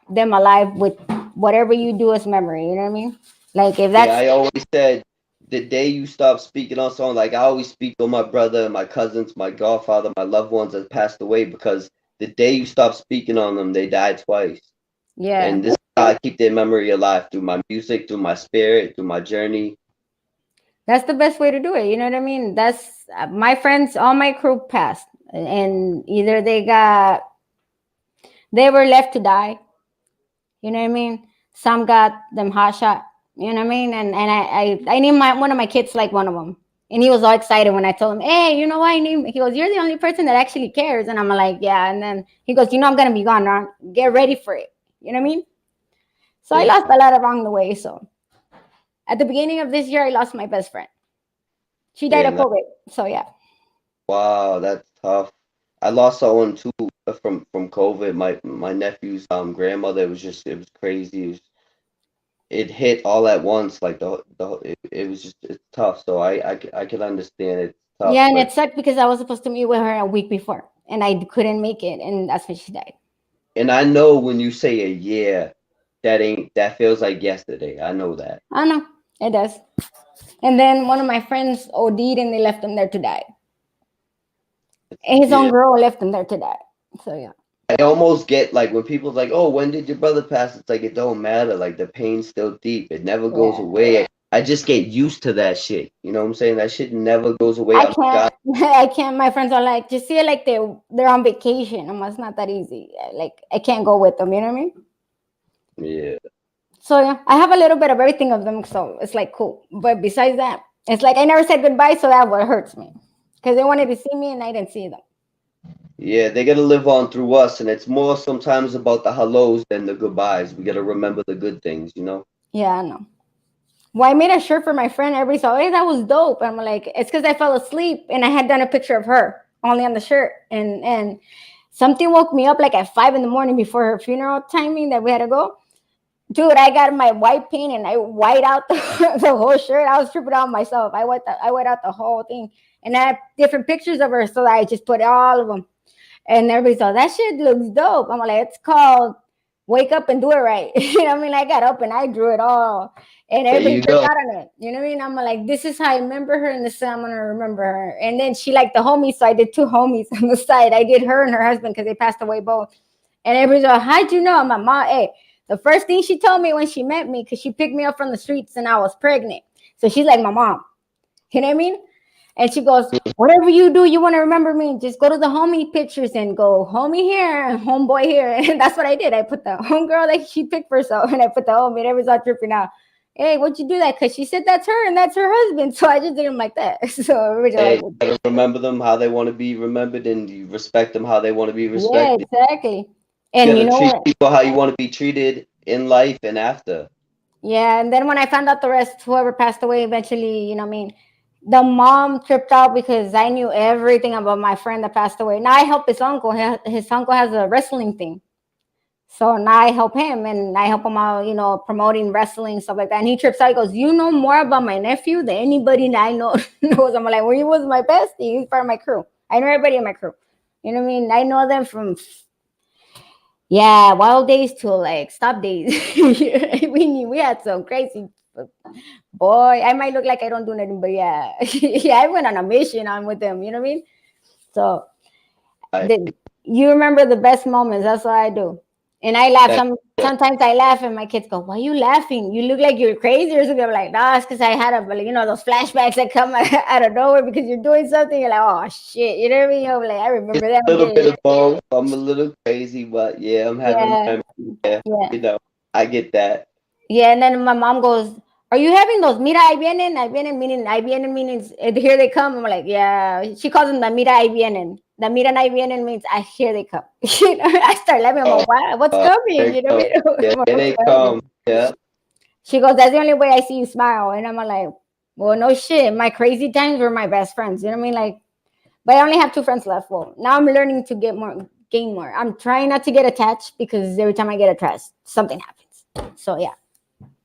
Speaker 1: them alive with whatever you do as memory. You know what I mean? Like if
Speaker 2: Yeah,
Speaker 1: that's,
Speaker 2: I always said the day you stop speaking on someone, like I always speak on my brother, my cousins, my godfather, my loved ones that passed away because the day you stop speaking on them, they died twice.
Speaker 1: yeah,
Speaker 2: And this is how I keep their memory alive through my music, through my spirit, through my journey.
Speaker 1: that's the best way to do it. You know what I mean? That's my friends, all my crew passed, and either they were left to die. You know what I mean? Some got them hot shot. You know what I mean? And I named one of my kids like one of them. And he was all excited when I told him, hey, you know what I named? He goes, you're the only person that actually cares. And I'm like, yeah. And then he goes, I'm gonna be gone, Ron. Get ready for it. You know what I mean? So I
Speaker 2: Yeah,
Speaker 1: lost a lot along the way. So at the beginning of this year, I lost my best friend. She died
Speaker 2: yeah,
Speaker 1: of COVID. So yeah.
Speaker 2: wow, that's tough. I lost someone too from COVID. My nephew's grandmother. It was crazy. It hit all at once. Like it was just it's tough. So I can understand it's tough,
Speaker 1: Yeah, and
Speaker 2: but
Speaker 1: it sucked because I was supposed to meet with her a week before and I couldn't make it. And that's when she died.
Speaker 2: and I know when you say a year, that feels like yesterday. I know that.
Speaker 1: I don't know. It does. And then one of my friends OD'd and they left him there to die. And his own
Speaker 2: Yeah.
Speaker 1: girl left him there to die. So yeah.
Speaker 2: I almost get like when people's like, "Oh, when did your brother pass?" It's like it don't matter. Like the pain's still deep. It never goes
Speaker 1: Yeah.
Speaker 2: away. I just get used to that shit. You know what I'm saying? That shit never goes away.
Speaker 1: I
Speaker 2: I'm like, God,
Speaker 1: can't I can't. My friends are like, just see it like they're on vacation. It's not that easy. Like I can't go with them, you know what I mean?
Speaker 2: yeah,
Speaker 1: So yeah, I have a little bit of everything of them, so it's like cool. But besides that, it's like I never said goodbye, so that what hurts me. Because they wanted to see me and I didn't see them.
Speaker 2: yeah. They gotta live on through us, and it's more sometimes about the hellos than the goodbyes. We gotta remember the good things.
Speaker 1: Yeah, I know. Well, I made a shirt for my friend. Everybody saw, hey, that was dope. And I'm like, it's because I fell asleep and I had done a picture of her only on the shirt. And something woke me up like at 5 in the morning before her funeral timing that we had to go. Dude, I got my white paint and I white out the whole shirt. I was tripping out myself. I white out the whole thing. And I have different pictures of her, so I just put all of them. And everybody's like, that shit looks dope. I'm like, it's called Wake Up and Do It Right. You know what I mean? I got up and I drew it all. And
Speaker 2: There
Speaker 1: everybody
Speaker 2: you
Speaker 1: tripped
Speaker 2: go.
Speaker 1: out on it. You know what I mean? I'm like, this is how I remember her, and this is how I'm gonna remember her. And then she liked the homies, so I did two homies on the side. I did her and her husband because they passed away both. And everybody's like, how'd you know? I'm like, mom, hey, the first thing she told me when she met me, because she picked me up from the streets and I was pregnant. So she's like my mom. You know what I mean? And she goes, whatever you do, you want to remember me, just go to the homie pictures and go homie here and homeboy here. And that's what I did. I put the homegirl that she picked for herself and I put the homie and everyone's all tripping out. Hey, what'd you do that? Because she said that's her and that's her husband. So I just did him like that. So everybody's
Speaker 2: Hey,
Speaker 1: like,
Speaker 2: you gotta remember them how they want to be remembered, and you respect them how they want to be
Speaker 1: yeah,
Speaker 2: respected.
Speaker 1: exactly.
Speaker 2: You
Speaker 1: And you
Speaker 2: gotta
Speaker 1: know
Speaker 2: treat
Speaker 1: what?
Speaker 2: people how you want to be treated in life and after.
Speaker 1: Yeah, and then when I found out the rest, whoever passed away eventually, you know what I mean? The mom tripped out because I knew everything about my friend that passed away. Now I help his uncle. His uncle has a wrestling thing. So now I help him and I help him out, promoting wrestling, stuff like that. And he trips out. He goes, you know more about my nephew than anybody that I know knows. I'm like, well, he was my bestie. He's part of my crew. I know everybody in my crew. You know what I mean? I know them from, yeah, wild days to like stop days. We had some crazy. Boy, I might look like I don't do nothing, but yeah, yeah, I went on a mission on with them. You know what I mean? So
Speaker 2: I,
Speaker 1: the, you remember the best moments. That's what I do, and I laugh.
Speaker 2: that,
Speaker 1: Sometimes I laugh, and my kids go, "Why are you laughing? You look like you're crazy or something." I'm like, "Nah, it's because I had those flashbacks that come out of nowhere because you're doing something. You're like, oh shit, you know what I mean? I'm like, I
Speaker 2: it's
Speaker 1: remember that
Speaker 2: a
Speaker 1: one
Speaker 2: little bit
Speaker 1: day.
Speaker 2: of both. I'm a little crazy, but yeah, I'm having
Speaker 1: Yeah,
Speaker 2: memories. Yeah,
Speaker 1: yeah.
Speaker 2: you know, I get that.
Speaker 1: Yeah, and then my mom goes, "Are you having those? Mira, ahí vienen, meaning ahí vienen means here they come." I'm like, "Yeah." She calls them the mira, ahí vienen. The mira, ahí vienen means I here they come. I start laughing. I'm
Speaker 2: Oh,
Speaker 1: like, "What? What's
Speaker 2: there
Speaker 1: coming?"
Speaker 2: you
Speaker 1: You know
Speaker 2: go.
Speaker 1: what I
Speaker 2: Yeah,
Speaker 1: mean?
Speaker 2: here
Speaker 1: What's
Speaker 2: they
Speaker 1: coming?
Speaker 2: come. Yeah,
Speaker 1: She goes, "That's the only way I see you smile." And I'm like, "Well, no shit. My crazy times were my best friends." You know what I mean? Like, but I only have two friends left. Well, now I'm learning to gain more. I'm trying not to get attached because every time I get attached, something happens. So yeah,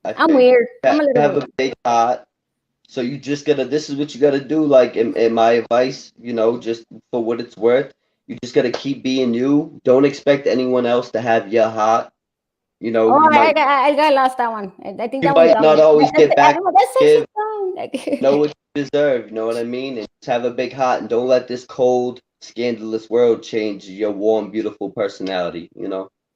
Speaker 2: I
Speaker 1: I'm
Speaker 2: feel you.
Speaker 1: weird.
Speaker 2: Yeah,
Speaker 1: I'm a
Speaker 2: you
Speaker 1: little
Speaker 2: have
Speaker 1: weird.
Speaker 2: a big heart. So you just gotta, this is what you gotta do. Like in my advice, just for what it's worth, you just gotta keep being you. Don't expect anyone else to have your heart.
Speaker 1: Oh,
Speaker 2: You might
Speaker 1: I got lost that one. I think
Speaker 2: you
Speaker 1: that one's
Speaker 2: might
Speaker 1: dumb.
Speaker 2: not always get
Speaker 1: I
Speaker 2: back
Speaker 1: don't know. That's
Speaker 2: give,
Speaker 1: sexy song.
Speaker 2: know
Speaker 1: Like,
Speaker 2: what you deserve, you know what I mean? And just have a big heart and don't let this cold, scandalous world change your warm, beautiful personality.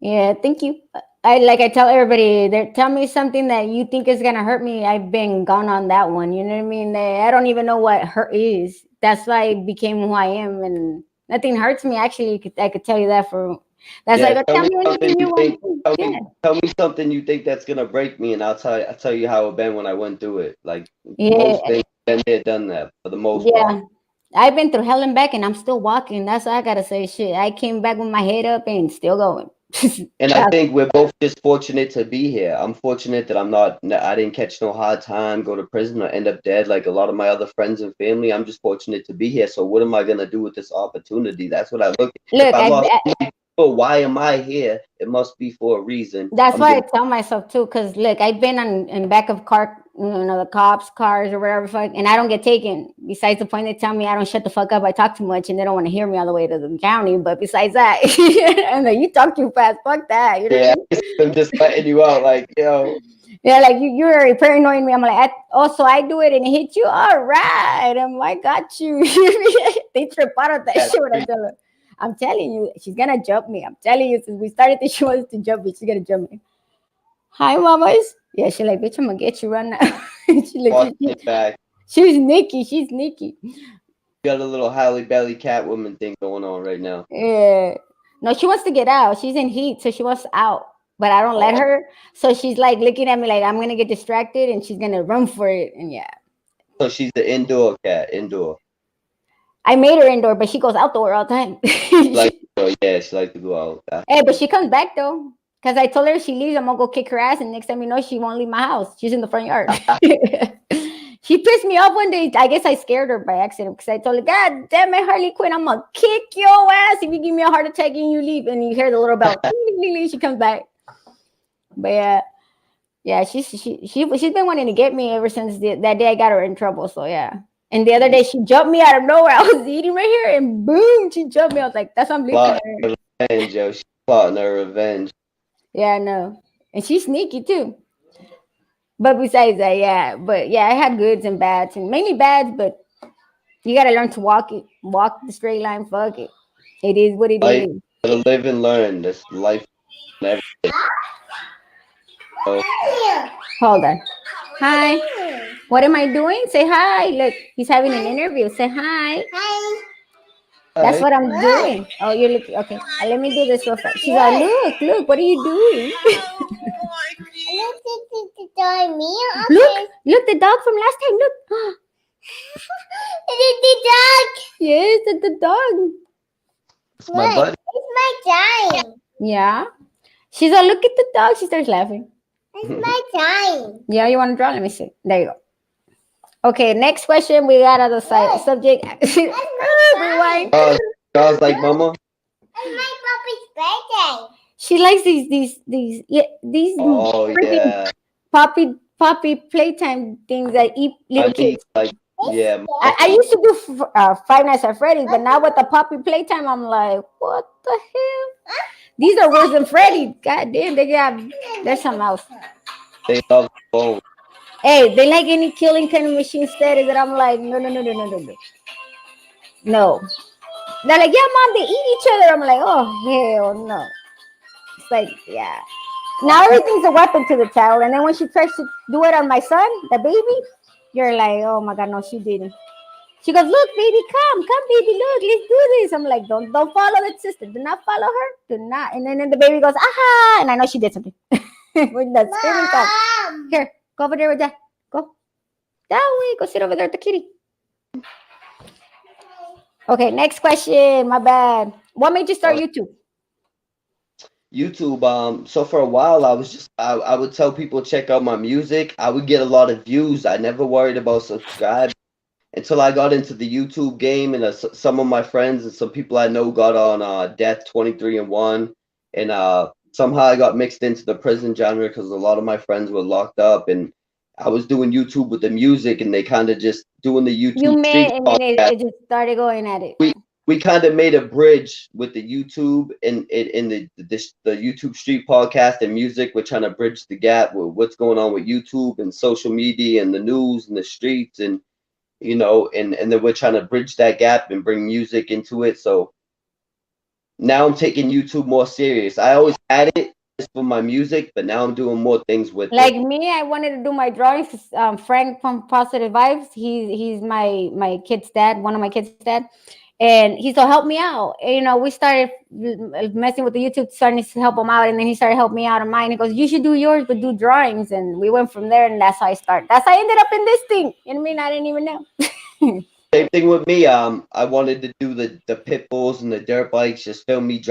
Speaker 1: yeah, thank you. I tell everybody, they tell me something that you think is gonna hurt me. I've been gone on that one. You know what I mean? I don't even know what hurt is. That's why I became who I am, and nothing hurts me. Actually, I could tell you that for. That's
Speaker 2: Yeah,
Speaker 1: like,
Speaker 2: tell
Speaker 1: tell
Speaker 2: me
Speaker 1: me
Speaker 2: something
Speaker 1: anything
Speaker 2: you
Speaker 1: you want
Speaker 2: think
Speaker 1: to.
Speaker 2: tell
Speaker 1: Yeah,
Speaker 2: me tell me something you think that's gonna break me and I'll tell you how it been when I went through it. Like
Speaker 1: yeah,
Speaker 2: most things been there, done that for the most part.
Speaker 1: yeah. I've been through hell and back, and I'm still walking. That's all I gotta say. Shit, I came back with my head up and still going.
Speaker 2: And I
Speaker 1: That's
Speaker 2: think we're both just fortunate to be here. I'm fortunate that I didn't catch no hard time, go to prison, or end up dead like a lot of my other friends and family. I'm just fortunate to be here. So what am I gonna do with this opportunity? That's what I look at. If
Speaker 1: look.
Speaker 2: I lost so many people, why am I here? It must be for a reason.
Speaker 1: That's
Speaker 2: I'm
Speaker 1: why I
Speaker 2: gonna
Speaker 1: tell myself too, because look, I've been on in back of the cops' cars or whatever, fuck, and I don't get taken. Besides the point, they tell me I don't shut the fuck up. I talk too much, and they don't want to hear me all the way to the county. But besides that, I'm like, you talk too fast. Fuck that. You know what I
Speaker 2: yeah,
Speaker 1: mean?
Speaker 2: I'm just letting you out like,
Speaker 1: Yeah, like you're already paranoid me. I'm like, also I do it and hit you. All right, I got you. They trip out of that
Speaker 2: that's
Speaker 1: shit when I tell her. I'm telling you, she's gonna jump me. I'm telling you, since we started this, she wants to jump me. She's gonna jump me. Hi, mamas. Yeah, she like, bitch, I'm gonna get you right now. she like,
Speaker 2: watching it back.
Speaker 1: she's Nikki. She's Nikki.
Speaker 2: You got a little Halle Belly Catwoman thing going on right now.
Speaker 1: Yeah. No, she wants to get out. She's in heat, so she wants out. But I don't let
Speaker 2: Oh,
Speaker 1: her. So she's like looking at me like I'm gonna get distracted, and she's gonna run for it. And yeah,
Speaker 2: so she's the indoor cat, indoor.
Speaker 1: I made her indoor, but she goes outdoor all the time.
Speaker 2: Like, oh yeah, she like to go out.
Speaker 1: Hey, but she comes back though. Because I told her if she leaves, I'm gonna go kick her ass, and next time you know, she won't leave my house. She's in the front yard. She pissed me off one day. I guess I scared her by accident because I told her, "God damn it, Harley Quinn, I'm gonna kick your ass if you give me a heart attack and you leave." And you hear the little bell. Ding, ding, ding, she comes back. But yeah, yeah, she's been wanting to get me ever since that day I got her in trouble. So yeah. And the other day she jumped me out of nowhere. I was eating right here, and boom, she jumped me. I was like, "That's why I'm leaving
Speaker 2: Plotting
Speaker 1: her."
Speaker 2: revenge, yo. She's plotting her revenge.
Speaker 1: Yeah, I know. And she's sneaky too. But besides that, yeah. But yeah, I had goods and bads, and mainly bads. But you gotta learn to walk the straight line. Fuck it. It is what it
Speaker 2: Life,
Speaker 1: is.
Speaker 2: gotta live and learn. This life and everything. So,
Speaker 1: Hold on. Hi. What am I doing? Say hi. Look, he's having an interview. Say hi. That's
Speaker 2: hi.
Speaker 1: what I'm doing. Oh, you're looking. Okay. Let me do this real fast. She's like, look. What are you doing? Look, the dog from last time. Look.
Speaker 3: It's the dog.
Speaker 1: Yes, the dog.
Speaker 2: It's my buddy.
Speaker 3: It's my time.
Speaker 1: Yeah. She's like, look at the dog. She starts laughing.
Speaker 3: It's my time.
Speaker 1: Yeah, you want to draw? Let me see. There you go. Okay, next question. We got other side subject. Rewind.
Speaker 2: Charles like mama.
Speaker 3: It's my puppy's birthday.
Speaker 1: She likes these
Speaker 2: Oh
Speaker 1: freaking
Speaker 2: yeah.
Speaker 1: poppy playtime things that eat
Speaker 2: I
Speaker 1: little
Speaker 2: need
Speaker 1: kids.
Speaker 2: like yeah.
Speaker 1: I used to do Five Nights at Freddy's, but now with the poppy playtime, I'm like, what the hell? These are worse than Freddy. God damn, there's something else.
Speaker 2: They love phone.
Speaker 1: Hey, they like any killing kind of machine status that I'm like, no. No. They're like, yeah, mom, they eat each other. I'm like, oh hell no. It's like, yeah. Now everything's a weapon to the child. And then when she tries to do it on my son, the baby, you're like, oh my god, no, she didn't. She goes, look, baby, come, baby, look, let's do this. I'm like, don't follow that sister. Do not follow her. Do not. And then the baby goes, aha. And I know she did something. With that screaming stuff.
Speaker 3: Mom.
Speaker 1: Here, go over there with that. Go. That way. Go sit over there with the kitty. Okay, next question. My bad. What made you start YouTube?
Speaker 2: YouTube. So for a while, I would tell people check out my music. I would get a lot of views. I never worried about subscribe until I got into the YouTube game, and some of my friends and some people I know got on Death 23 and 1, and somehow I got mixed into the prison genre because a lot of my friends were locked up, and I was doing YouTube with the music, and they kind of just doing the
Speaker 1: You
Speaker 2: YouTube street
Speaker 1: met and then
Speaker 2: podcast.
Speaker 1: it just started going at it.
Speaker 2: We kind of made a bridge with the YouTube and in the YouTube street podcast and music. We're trying to bridge the gap with what's going on with YouTube and social media and the news and the streets, and and then we're trying to bridge that gap and bring music into it. So now I'm taking YouTube more serious. I always had it just for my music, but now I'm doing more things with
Speaker 1: Like
Speaker 2: it.
Speaker 1: me, I wanted to do my drawings. Frank from Positive Vibes, he's my kid's dad, one of my kids' dad, and he so helped me out. And, we started messing with the YouTube, starting to help him out, and then he started helping me out on mine. He goes, "You should do yours, but do drawings." And we went from there, and that's how I started. That's how I ended up in this thing. You know what I mean? I didn't even know.
Speaker 2: Same thing with me. I wanted to do the pit bulls and the dirt bikes, just film me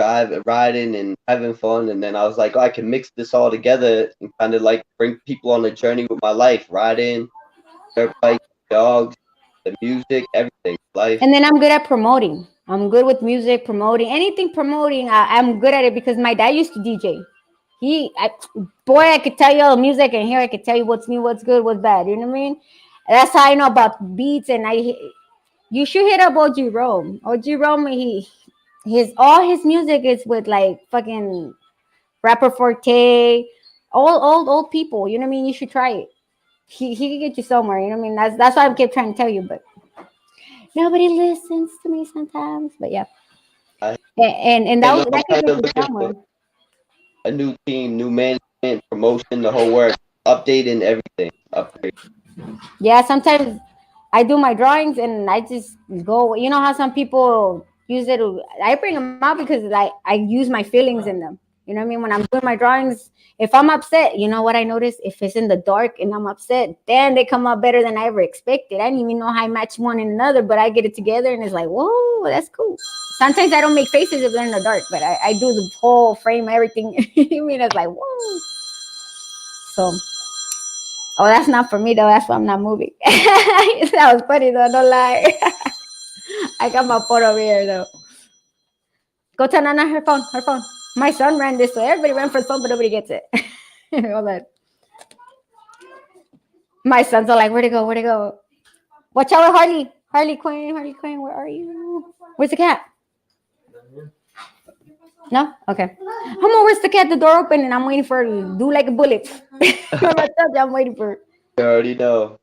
Speaker 2: riding and having fun. And then I was like, oh, I can mix this all together and kind of like bring people on a journey with my life, riding, dirt bikes, dogs, the music, everything, life.
Speaker 1: And then I'm good at promoting. I'm good with music, promoting anything promoting. I'm good at it because my dad used to DJ. Boy, I could tell you all the music, and here I could tell you what's new, what's good, what's bad. You know what I mean? That's how I know about beats. And you should hit up OG Rome. OG Rome, all his music is with like fucking rapper Forte, old people. You know what I mean? You should try it. He can get you somewhere. You know what I mean? That's why I kept trying to tell you, but nobody listens to me sometimes. But yeah,
Speaker 2: I,
Speaker 1: and
Speaker 2: and I'm
Speaker 1: that could
Speaker 2: kind
Speaker 1: get
Speaker 2: of
Speaker 1: you
Speaker 2: looking
Speaker 1: somewhere.
Speaker 2: for a new team, new management, promotion, the whole work, updating everything, upgrade.
Speaker 1: Yeah, sometimes I do my drawings and I just go. You know how some people use it. I bring them out because I use my feelings in them. You know what I mean? When I'm doing my drawings, if I'm upset, you know what I notice? If it's in the dark and I'm upset, then they come out better than I ever expected. I didn't even know how I match one and another, but I get it together and it's like, whoa, that's cool. Sometimes I don't make faces if they're in the dark, but I do the whole frame, everything. I mean, it's like, whoa. So, oh, that's not for me though. That's why I'm not moving. That was funny though. Don't lie. I got my phone over here though. Go tell Nana her phone. Her phone. My son ran this way. Everybody ran for the phone, but nobody gets it. Hold on. My sons are like, where'd it go? Where'd it go? Watch out with Harley. Harley Quinn. Harley Quinn. Where are you? Where's the cat? No? Okay. Come on, where's the cat? The door open and I'm waiting for her to do like a bullet. I'm waiting for her.
Speaker 2: You already know.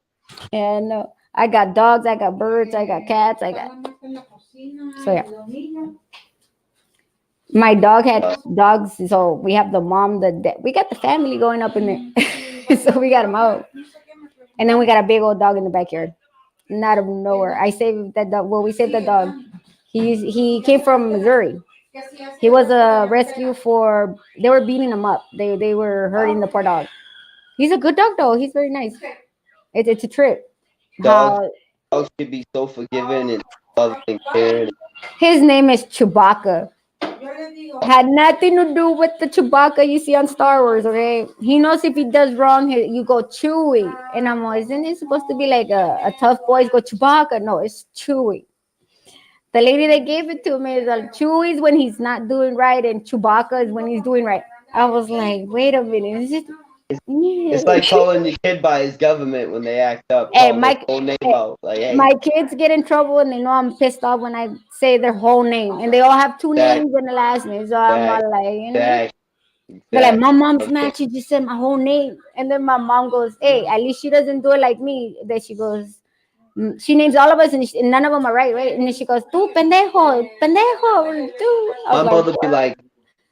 Speaker 1: Yeah, no. I got dogs, I got birds, I got cats, I got. So yeah. My dog had dogs, so we have the mom, the dad. We got the family going up in there. So we got them out. And then we got a big old dog in the backyard. Not out of nowhere. I saved that dog. Well, we saved the dog. He came from Missouri. He was a rescue for. They were beating him up. They were hurting the poor dog. He's a good dog though. He's very nice. It's a trip.
Speaker 2: Dogs,
Speaker 1: How
Speaker 2: dogs can be so forgiving and loving and caring.
Speaker 1: his name is Chewbacca. Had nothing to do with the Chewbacca you see on Star Wars, okay? He knows if he does wrong, you go Chewie. And I'm like, isn't it supposed to be like a tough boys go Chewbacca? No, it's Chewie. The lady that gave it to me is like, Chewie's when he's not doing right, and Chewbacca is when he's doing right. I was like, wait a minute, is it?
Speaker 2: It's like calling your kid by his government when they act up,
Speaker 1: Hey,
Speaker 2: call their whole name out. Like, hey,
Speaker 1: my kids get in trouble and they know I'm pissed off when I say their whole name. And they all have two
Speaker 2: Exact-
Speaker 1: names and the last name. So I'm all like,
Speaker 2: exact,
Speaker 1: they're like, my mom's
Speaker 2: okay.
Speaker 1: mad. She just said my whole name. And then my mom goes, hey, at least she doesn't do it like me. Then she goes, she names all of us and none of them are right, right? And then she goes, tú pendejo, pendejo, tú.
Speaker 2: My mother be like,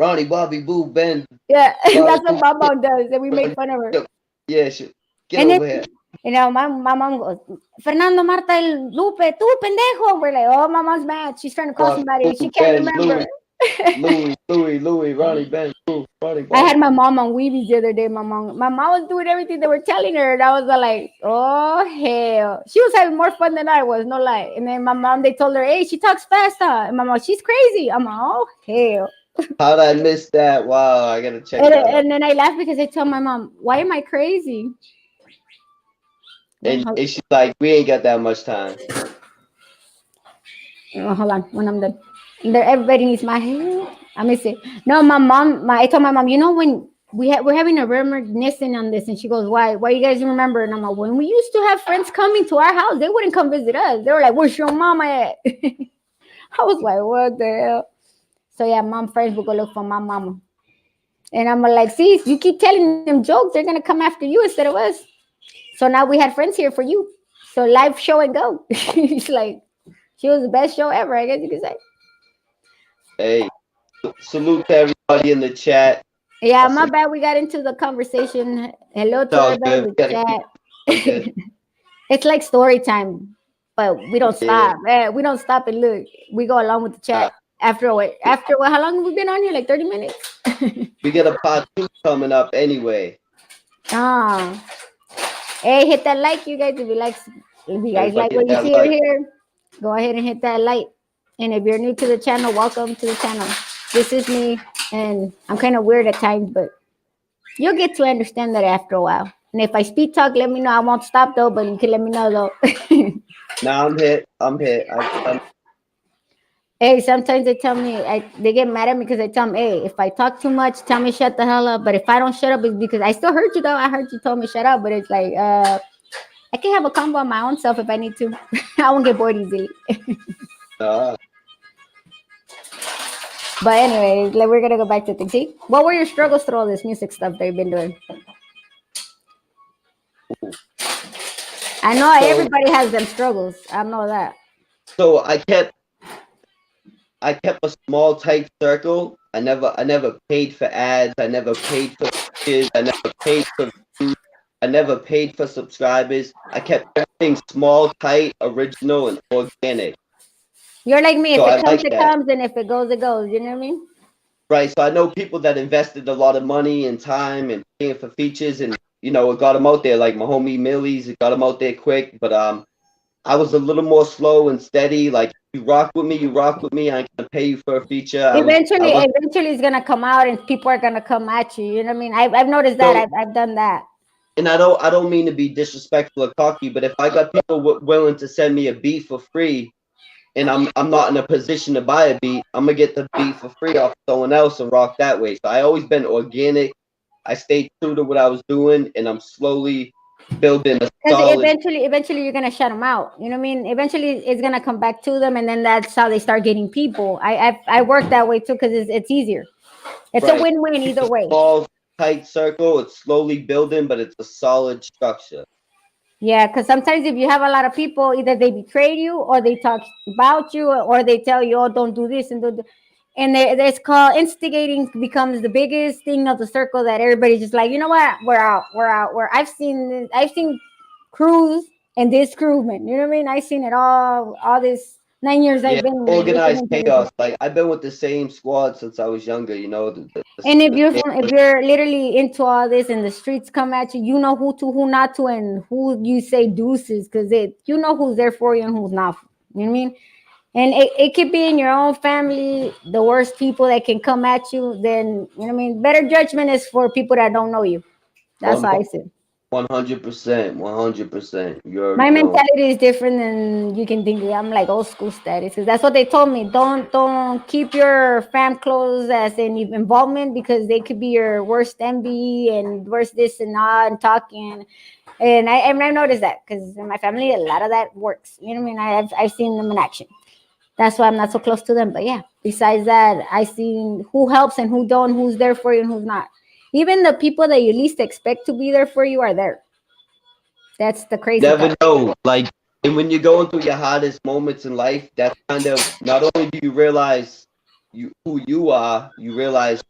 Speaker 2: Ronnie, Bobby, Boo, Ben.
Speaker 1: Yeah,
Speaker 2: Bobby,
Speaker 1: that's what
Speaker 2: Boo,
Speaker 1: my mom does. And we make fun of her.
Speaker 2: Yeah, get
Speaker 1: And
Speaker 2: over
Speaker 1: then,
Speaker 2: here.
Speaker 1: you know, my mom goes, Fernando, Marta, el Lupe, tú pendejo. We're like, oh, my mom's mad. She's trying to call somebody. She can't
Speaker 2: Ben,
Speaker 1: remember.
Speaker 2: Louis, Ronnie, Ben, Boo, Ronnie,
Speaker 1: I
Speaker 2: Bobby.
Speaker 1: had my mom on Weebies the other day. My mom was doing everything they were telling her. And I was like, oh, hell. She was having more fun than I was, no lie. And then my mom, they told her, hey, she talks fast, huh? And my mom, she's crazy. I'm like, oh, hell.
Speaker 2: How'd I miss that? Wow, I gotta check that out.
Speaker 1: And then I laughed because I told my mom, why am I crazy?
Speaker 2: And she's like, we ain't got that much time.
Speaker 1: Oh, hold on, when I'm done. Everybody needs my help. Let me see. No, I told my mom, you know, when we're having a reminiscence on this, and she goes, why you guys remember? And I'm like, when we used to have friends coming to our house, they wouldn't come visit us. They were like, where's your mama at? I was like, what the hell? So yeah, mom friends will go look for my mama. And I'm like, see, if you keep telling them jokes, they're gonna come after you instead of us. So now we had friends here for you. So live show and go. She's like, she was the best show ever, I guess you could say.
Speaker 2: Hey, salute to everybody in the chat.
Speaker 1: Yeah, my bad. We got into the conversation. Hello to everybody in the chat. It's like story time, but we don't stop. We don't stop and look. We go along with the chat. After what? How long have we been on here? Like 30 minutes?
Speaker 2: We get a part 2 coming up anyway.
Speaker 1: Ah. Hey, hit that like, you guys. If you guys like what you see here, go ahead and hit that like. And if you're new to the channel, welcome to the channel. This is me, and I'm kind of weird at times, but you'll get to understand that after a while. And if I speed talk, let me know. I won't stop though, but you can let me know though.
Speaker 2: Now I'm hit.
Speaker 1: Hey, sometimes they tell me, they get mad at me because I tell them, hey, if I talk too much, tell me shut the hell up. But if I don't shut up, it's because I still heard you though. I heard you told me shut up, but it's like, I can have a combo on my own self if I need to. I won't get bored easily. But anyway, we're gonna go back to things. See, what were your struggles through all this music stuff that you've been doing? I know everybody has them struggles. I know that.
Speaker 2: So I kept a small tight circle. I never paid for ads. I never paid for kids. I never paid for views. I never paid for subscribers. I kept everything small, tight, original, and organic.
Speaker 1: You're like me. If
Speaker 2: So
Speaker 1: it comes, it comes, and if it goes, it goes. You know what I mean?
Speaker 2: right. So I know people that invested a lot of money and time and paying for features, and it got them out there. Like my homie Millie's, it got him out there quick. But I was a little more slow and steady. Like you rock with me, you rock with me. I ain't gonna pay you for a feature. I was
Speaker 1: Eventually, it's gonna come out, and people are gonna come at you. You know what I mean? I've noticed that.
Speaker 2: so,
Speaker 1: I've done that.
Speaker 2: and I don't mean to be disrespectful or cocky, but if I got people willing to send me a beat for free, and I'm not in a position to buy a beat, I'm gonna get the beat for free off someone else and rock that way. So I always been organic. I stayed true to what I was doing, and I'm slowly building a
Speaker 1: Because
Speaker 2: solid.
Speaker 1: eventually you're gonna shut them out. You know what I mean? Eventually it's gonna come back to them, and then that's how they start getting people. I work that way too because it's easier. It's a
Speaker 2: Right.
Speaker 1: win-win
Speaker 2: It's
Speaker 1: either
Speaker 2: a
Speaker 1: way.
Speaker 2: small, tight circle. It's slowly building, but it's a solid structure.
Speaker 1: Yeah, because sometimes if you have a lot of people, either they betray you or they talk about you or they tell you, "Oh, don't do this and don't." And it's called instigating becomes the biggest thing of the circle that everybody's just like, you know what, we're out, we're out. Where I've seen crews and discrewment. You know what I mean? I've seen it all this 9 years
Speaker 2: Yeah,
Speaker 1: I've been
Speaker 2: organized
Speaker 1: listening to
Speaker 2: chaos.
Speaker 1: music.
Speaker 2: Like I've been with the same squad since I was younger.
Speaker 1: And if
Speaker 2: The
Speaker 1: you're
Speaker 2: same.
Speaker 1: if you're literally into all this and the streets come at you, you know who to, who not to, and who you say deuces because you know who's there for you and who's not. You know what I mean? And it could be in your own family, the worst people that can come at you. Then you know what I mean. Better judgment is for people that don't know you. That's
Speaker 2: One
Speaker 1: how I said.
Speaker 2: 100%, 100%. You
Speaker 1: My
Speaker 2: already know.
Speaker 1: mentality is different than you can think. I'm like old school status because that's what they told me. Don't keep your fam close as any involvement because they could be your worst envy and worst this and that and talking. And I noticed that because in my family a lot of that works. You know what I mean? I've seen them in action. That's why I'm not so close to them. But yeah, besides that, I seen who helps and who don't, who's there for you and who's not. Even the people that you least expect to be there for you are there. That's the crazy
Speaker 2: Never
Speaker 1: part.
Speaker 2: know. Like, and when you're going through your hardest moments in life, that's kind of not only do you realize who you are, you realize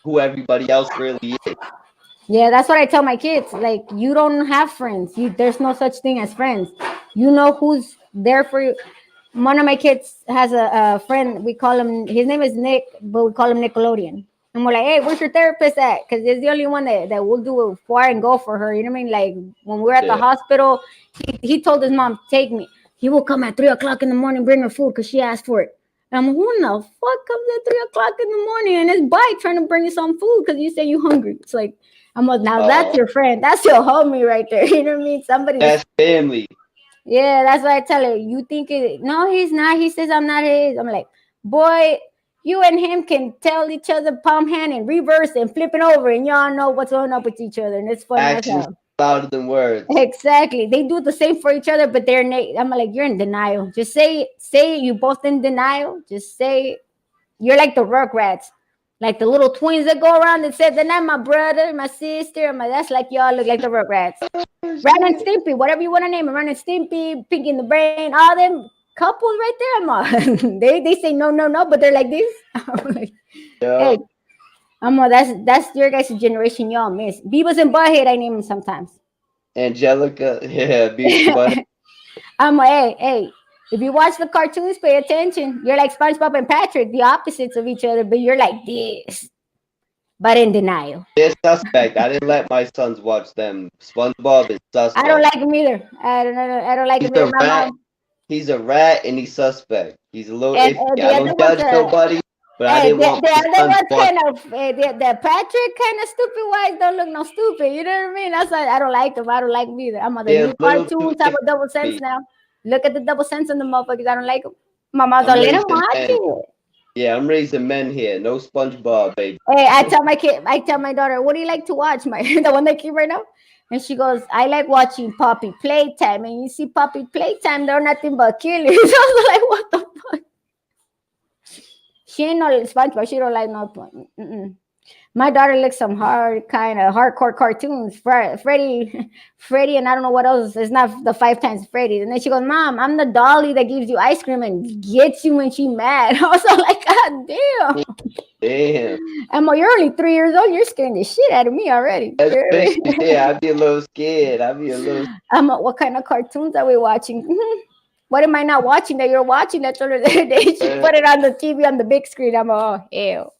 Speaker 2: who everybody else really is.
Speaker 1: Yeah, that's what I tell my kids. Like, you don't have friends. There's no such thing as friends. You know who's there for you. One of my kids has a friend. We call him. His name is Nick, but we call him Nickelodeon. And we're like, hey, where's your therapist at? Because it's the only one that will do it for and go for her. You know what I mean? Like when we're at the
Speaker 2: Yeah.
Speaker 1: hospital, he told his mom, take me. He will come at 3 o'clock in the morning, bring her food because she asked for it. And I'm like, who the fuck comes at 3 o'clock in the morning and his bike trying to bring you some food because you say you hungry? It's like I'm like, now that's
Speaker 2: Oh,
Speaker 1: your friend. That's your homie right there. You know what I mean? Somebody's
Speaker 2: that's family.
Speaker 1: yeah, that's why I tell her. You think it? No, he's not. He says I'm not his. I'm like, boy, you and him can tell each other palm hand and reverse and flip it over, and y'all know what's going up with each other, and it's funny as
Speaker 2: Actions
Speaker 1: hell.
Speaker 2: louder than words.
Speaker 1: Exactly, they do the same for each other, but I'm like, you're in denial. Just say it. Say it. You both in denial. Just say it. You're like the Rugrats. Like the little twins that go around and say, "They're not my brother, my sister, my." That's like y'all look like the Rugrats.
Speaker 2: Oh,
Speaker 1: Ren and
Speaker 2: shit.
Speaker 1: Stimpy, whatever you want to name it, Ren and Stimpy, Pinky in the Brain, all them couples right there, man. They say no, no, no, but they're like this. I'm like, hey,
Speaker 2: Yep.
Speaker 1: that's your guys' generation, y'all miss. Beavis and Butthead, I name them sometimes.
Speaker 2: Angelica. Yeah, Beavis and Butt.
Speaker 1: I'm like, hey, if you watch the cartoons, pay attention. You're like SpongeBob and Patrick, the opposites of each other, but you're like this, but in denial.
Speaker 2: They're suspect. I didn't let my sons watch them. SpongeBob is
Speaker 1: I don't
Speaker 2: suspect.
Speaker 1: like him either. I don't like
Speaker 2: He's
Speaker 1: him either.
Speaker 2: a
Speaker 1: My
Speaker 2: rat.
Speaker 1: mom
Speaker 2: He's a rat and he's suspect. He's a little
Speaker 1: and
Speaker 2: iffy.
Speaker 1: the
Speaker 2: I
Speaker 1: other
Speaker 2: don't
Speaker 1: ones
Speaker 2: judge
Speaker 1: are.
Speaker 2: nobody, but I
Speaker 1: Hey,
Speaker 2: didn't
Speaker 1: the,
Speaker 2: want
Speaker 1: the
Speaker 2: my
Speaker 1: other
Speaker 2: sons
Speaker 1: ones
Speaker 2: watching.
Speaker 1: kind of the Patrick kind of stupid wives don't look no stupid. You know what I mean? That's why I don't like them. I don't like them either. I'm on the
Speaker 2: They're
Speaker 1: new
Speaker 2: a little too
Speaker 1: cartoons have a double sense
Speaker 2: iffy.
Speaker 1: now. Look at the double sense in the motherfuckers. I don't like them. My mom's
Speaker 2: I'm
Speaker 1: like, let them
Speaker 2: raising
Speaker 1: watch
Speaker 2: men.
Speaker 1: it.
Speaker 2: Yeah, I'm raising men here. No SpongeBob, baby.
Speaker 1: Hey, I tell my daughter, what do you like to watch? My the one that came right now. And she goes, I like watching Poppy Playtime. And you see Poppy Playtime, they're nothing but killers. I was like, what the fuck? She ain't no SpongeBob. She don't like no. Mm-mm. My daughter likes some hard kind of hardcore cartoons. Freddy, Freddy, and I don't know what else. It's not the five times Freddy. And then she goes, "Mom, I'm the dolly that gives you ice cream and gets you when she mad." I was like, "God damn!"
Speaker 2: Damn.
Speaker 1: I'm like, "You're only 3 years old. You're scaring the shit out of me already."
Speaker 2: Especially there, I'd be a little scared. I'd be a little.
Speaker 1: I'm like, "What kind of cartoons are we watching?" What am I not watching that you're watching? That told her the other day she
Speaker 2: Uh,
Speaker 1: put it on the TV on the big screen. I'm like, "Oh hell."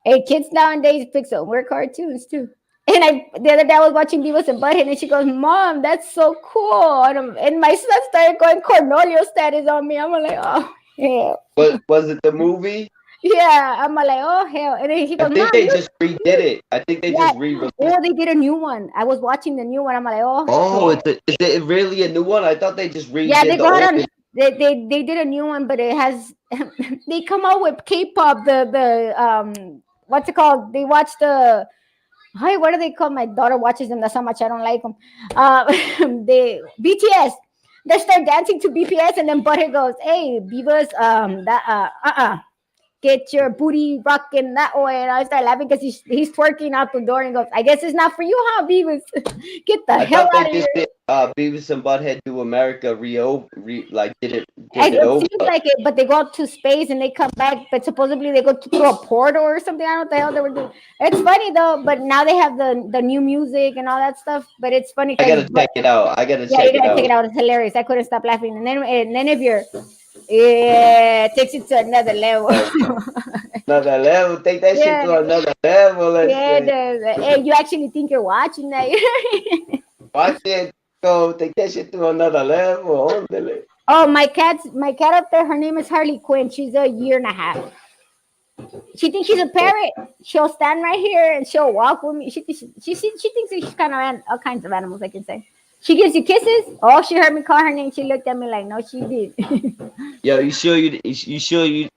Speaker 1: Hey, kids nowadays pick some weird cartoons too. And the other day I was watching Beavis and Butthead, and she goes, "Mom, that's so cool." And my son started going Cornelio status on me. I'm like, "Oh hell,
Speaker 2: Was it the movie?
Speaker 1: yeah." I'm like, "Oh hell," and then he
Speaker 2: I
Speaker 1: goes, "Mom,
Speaker 2: think they
Speaker 1: you,
Speaker 2: just redid it. I think they
Speaker 1: yeah."
Speaker 2: just re-released.
Speaker 1: Oh, they did a new one. I was watching the new one. I'm like, "Oh
Speaker 2: Oh,
Speaker 1: hell."
Speaker 2: is it really a new one? I thought they just
Speaker 1: Yeah, they
Speaker 2: redid the
Speaker 1: brought
Speaker 2: old.
Speaker 1: on. They did a new one, but it has. They come out with K-pop. The what's it called? They watch the. Hi, what do they call? My daughter watches them. That's how much I don't like them. They BTS. They start dancing to BTS, and then Butthead goes, "Hey, Beavis, get your booty rocking that way." And I start laughing because he's twerking out the door and goes, "I guess it's not for you, huh, Beavis? Get the
Speaker 2: I
Speaker 1: hell
Speaker 2: thought they
Speaker 1: out of here."
Speaker 2: just did Beavis and Butthead do America like did it
Speaker 1: It
Speaker 2: over.
Speaker 1: seems like it, but they go out to space and they come back. But supposedly they go through a portal or something. I don't know what the hell they were doing. It's funny though. But now they have the new music and all that stuff. But it's funny
Speaker 2: I
Speaker 1: because
Speaker 2: gotta check it out. I gotta
Speaker 1: yeah, you
Speaker 2: check it
Speaker 1: gotta check
Speaker 2: out.
Speaker 1: it out. It's hilarious. I couldn't stop laughing. And then if you're yeah, it takes it to another level.
Speaker 2: Oh, another level. Take that shit
Speaker 1: Yeah,
Speaker 2: to another level. Let's
Speaker 1: yeah.
Speaker 2: say.
Speaker 1: And you actually think you're watching that.
Speaker 2: Watch it. Go. Take that shit to another level. Ondele.
Speaker 1: Oh, my cat up there. Her name is Harley Quinn. She's a year and a half. She thinks she's a parrot. She'll stand right here and she'll walk with me. She thinks that she's kind of all kinds of animals. I can say. She gives you kisses. Oh, she heard me call her name. She looked at me like, no, she did.
Speaker 2: Yo, you sure you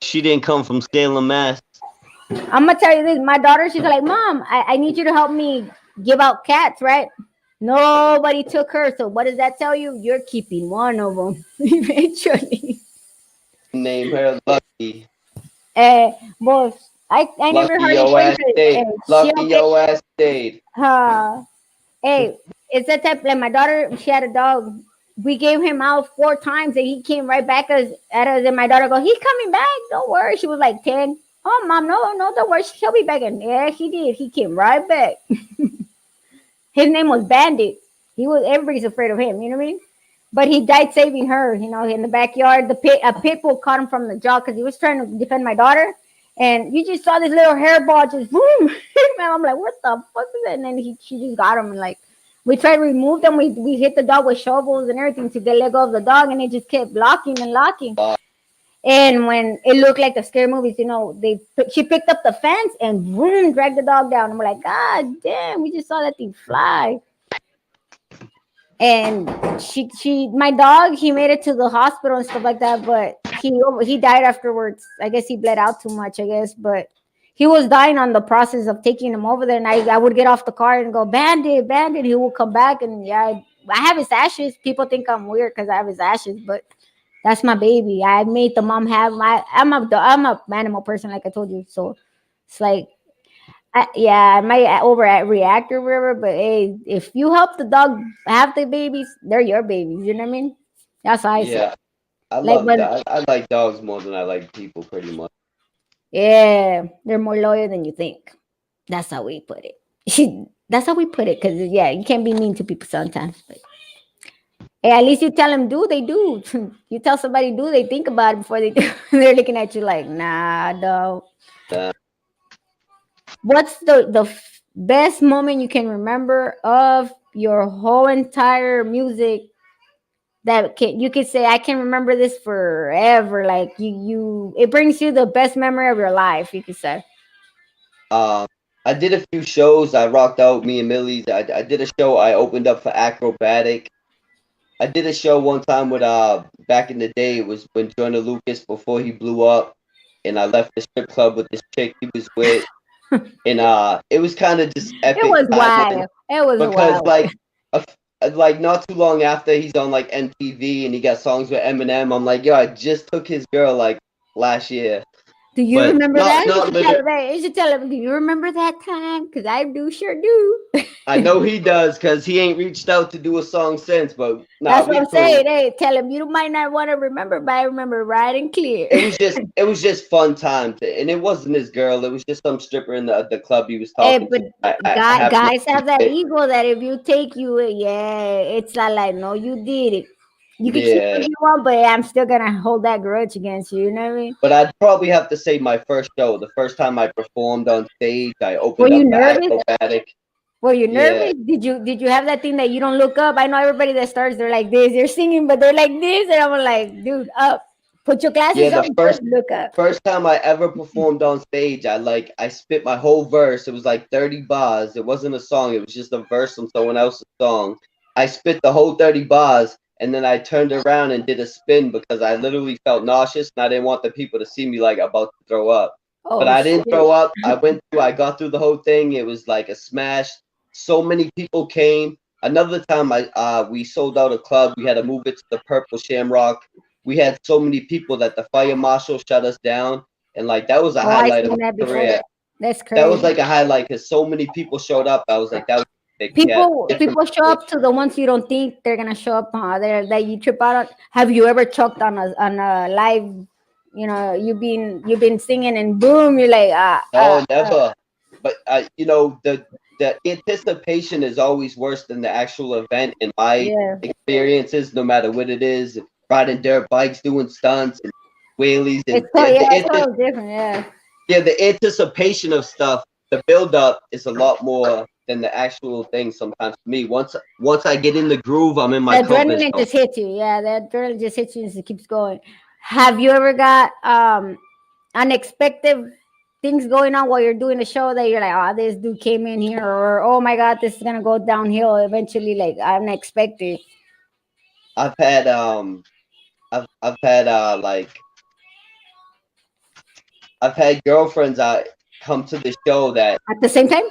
Speaker 2: she didn't come from Salem, Mass?
Speaker 1: I'm gonna tell you this. My daughter, she's like, Mom, I need you to help me give out cats, right? Nobody took her. So what does that tell you? You're keeping one of them eventually.
Speaker 2: Name her Lucky.
Speaker 1: Boss, I never
Speaker 2: Lucky
Speaker 1: Harley
Speaker 2: yo
Speaker 1: Quinn
Speaker 2: ass stayed.
Speaker 1: because she
Speaker 2: Lucky
Speaker 1: don't get.
Speaker 2: yo ass stayed.
Speaker 1: Hey, it's that type. Like my daughter, she had a dog. We gave him out 4 times, and he came right back at us. And my daughter goes, "He's coming back. Don't worry." She was like 10. Oh, mom, no, no, don't worry. He'll be back. And yeah, he did. He came right back. His name was Bandit. He was everybody's afraid of him. You know what I mean? But he died saving her. You know, in the backyard, a pit bull caught him from the jaw because he was trying to defend my daughter. And you just saw this little hairball just boom. Man, I'm like, what the fuck is that? And then she just got him and like we tried to remove them. We hit the dog with shovels and everything to get let go of the dog, and it just kept locking and locking. And when it looked like the scary movies, you know, she picked up the fence and boom, dragged the dog down. I'm like, God damn, we just saw that thing fly. And my dog, he made it to the hospital and stuff like that, but he died afterwards. I guess he bled out too much, I guess, but he was dying on the process of taking him over there. And I would get off the car and go, Bandit, Bandit. He will come back, and yeah, I have his ashes. People think I'm weird because I have his ashes, but that's my baby. I made the mom have my. I'm a animal person, like I told you. So it's like, yeah, I might overreact or whatever. But hey, if you help the dog have the babies, they're your babies. You know what I mean? That's how I say.
Speaker 2: Yeah, I
Speaker 1: Like
Speaker 2: love
Speaker 1: when,
Speaker 2: that. I like dogs more than I like people, pretty much.
Speaker 1: yeah, they're more loyal than you think. That's how we put it. That's how we put it. Because yeah, you can't be mean to people sometimes. But hey, at least you tell them do, they do. You tell somebody do, they think about it before they do. They're looking at you like, nah, no.
Speaker 2: Uh,
Speaker 1: What's the best moment you can remember of your whole entire music that you could say I can remember this forever? Like it brings you the best memory of your life. You could say.
Speaker 2: um, I did a few shows. I rocked out me and Millie's. I did a show. I opened up for Acrobatic. I did a show one time with back in the day. It was when Joyner Lucas before he blew up, and I left the strip club with this chick he was with, and it was kind of just
Speaker 1: It
Speaker 2: epic
Speaker 1: was
Speaker 2: timeline
Speaker 1: wild. It was
Speaker 2: because
Speaker 1: wild.
Speaker 2: a, like not too long after he's on like MTV and he got songs with Eminem. I'm like, yo, I just took his girl like last year,
Speaker 1: Do you
Speaker 2: but
Speaker 1: remember that? You
Speaker 2: not
Speaker 1: should tell
Speaker 2: literally.
Speaker 1: him. Hey, you should tell him. Do you remember that time? Because I do, sure do.
Speaker 2: I know he does because he ain't reached out to do a song since. But nah,
Speaker 1: That's what
Speaker 2: we
Speaker 1: I'm
Speaker 2: cool.
Speaker 1: saying. Hey, tell him you might not want to remember, but I remember right and clear.
Speaker 2: It was just fun time, and it wasn't his girl. It was just some stripper in the club he was
Speaker 1: Hey,
Speaker 2: talking
Speaker 1: but
Speaker 2: to. I have no
Speaker 1: guys have that
Speaker 2: it.
Speaker 1: ego that if you take you, yeah, it's not like no, you did it. You can keep what
Speaker 2: Yeah,
Speaker 1: you want, but I'm still gonna hold that grudge against you. You know what I mean?
Speaker 2: but I'd probably have to say my first show, the first time I performed on stage, I
Speaker 1: Were
Speaker 2: opened
Speaker 1: you
Speaker 2: up for
Speaker 1: nervous?
Speaker 2: Acrobatic.
Speaker 1: Were you
Speaker 2: Yeah,
Speaker 1: nervous? Did you have that thing that you don't look up? I know everybody that starts, they're like this, they're singing, but they're like this, and I'm like, dude, up. Put your
Speaker 2: yeah.
Speaker 1: glasses
Speaker 2: The
Speaker 1: on,
Speaker 2: first
Speaker 1: look up.
Speaker 2: first time I ever performed on stage, I spit my whole verse. It was like 30 bars. It wasn't a song. It was just a verse from someone else's song. I spit the whole 30 bars, and then I turned around and did a spin because I literally felt nauseous and I didn't want the people to see me like about to throw up. But
Speaker 1: Oh
Speaker 2: I
Speaker 1: shit.
Speaker 2: didn't throw up. I got through the whole thing. It was like a smash. So many people came. Another time we sold out a club. We had to move it to the Purple Shamrock. We had so many people that the fire marshal shut us down, and like that was a
Speaker 1: Oh, I
Speaker 2: highlight of
Speaker 1: seen
Speaker 2: my
Speaker 1: that before.
Speaker 2: career.
Speaker 1: That's
Speaker 2: That was
Speaker 1: crazy.
Speaker 2: like a highlight because so many people showed up. I was like, that was big. We had different
Speaker 1: People show
Speaker 2: people.
Speaker 1: up to the ones you don't think they're gonna show up on, that you trip out on. Have you ever choked on a live? You know, you've been singing and boom, you're like
Speaker 2: No, never. But the anticipation is always worse than the actual event in my
Speaker 1: yeah.
Speaker 2: experiences. No matter what it is, riding dirt bikes, doing stunts and wheelies, and
Speaker 1: It's totally different. Yeah.
Speaker 2: the anticipation of stuff, the build up is a lot more than the actual thing sometimes for me. Once I get in the groove, I'm in
Speaker 1: The
Speaker 2: my comfort
Speaker 1: adrenaline
Speaker 2: zone.
Speaker 1: just hits you. Yeah, the adrenaline just hits you and it keeps going. Have you ever got unexpected things going on while you're doing the show that you're like, oh, this dude came in here, or oh my god, this is gonna go downhill eventually, like unexpected
Speaker 2: I've had I've had I've had girlfriends come to the show that
Speaker 1: at the same time?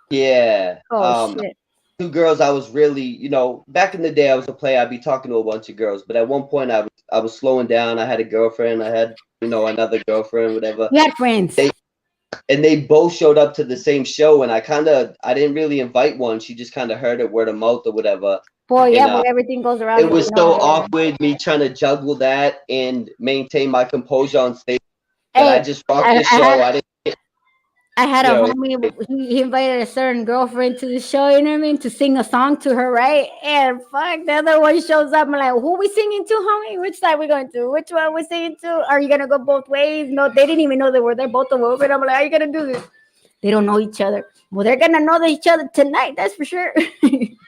Speaker 2: yeah
Speaker 1: Oh shit.
Speaker 2: two girls I was really, back in the day I was a player. I'd be talking to a bunch of girls, but at one point I was slowing down. I had a girlfriend. I had another girlfriend, whatever.
Speaker 1: You had friends.
Speaker 2: They and they both showed up to the same show, and I didn't really invite one. She just kind of heard it word of mouth or whatever,
Speaker 1: Boy,
Speaker 2: and
Speaker 1: yeah, but everything goes
Speaker 2: it
Speaker 1: around,
Speaker 2: was
Speaker 1: you
Speaker 2: so
Speaker 1: know. Yeah.
Speaker 2: awkward me trying to juggle that and maintain my composure on stage that I
Speaker 1: Hey,
Speaker 2: just rocked
Speaker 1: I,
Speaker 2: the
Speaker 1: I
Speaker 2: show.
Speaker 1: had
Speaker 2: I didn't,
Speaker 1: I had
Speaker 2: you
Speaker 1: a
Speaker 2: know,
Speaker 1: homie. He invited a certain girlfriend to the show. You know what I mean? To sing a song to her, right? And fuck, the other one shows up. I'm like, who we singing to, homie? Which side we going to? Which one we singing to? Are you gonna go both ways? No, they didn't even know they were there. Both of them. And I'm like, how you gonna do this? They don't know each other. Well, they're gonna know each other tonight. That's for sure.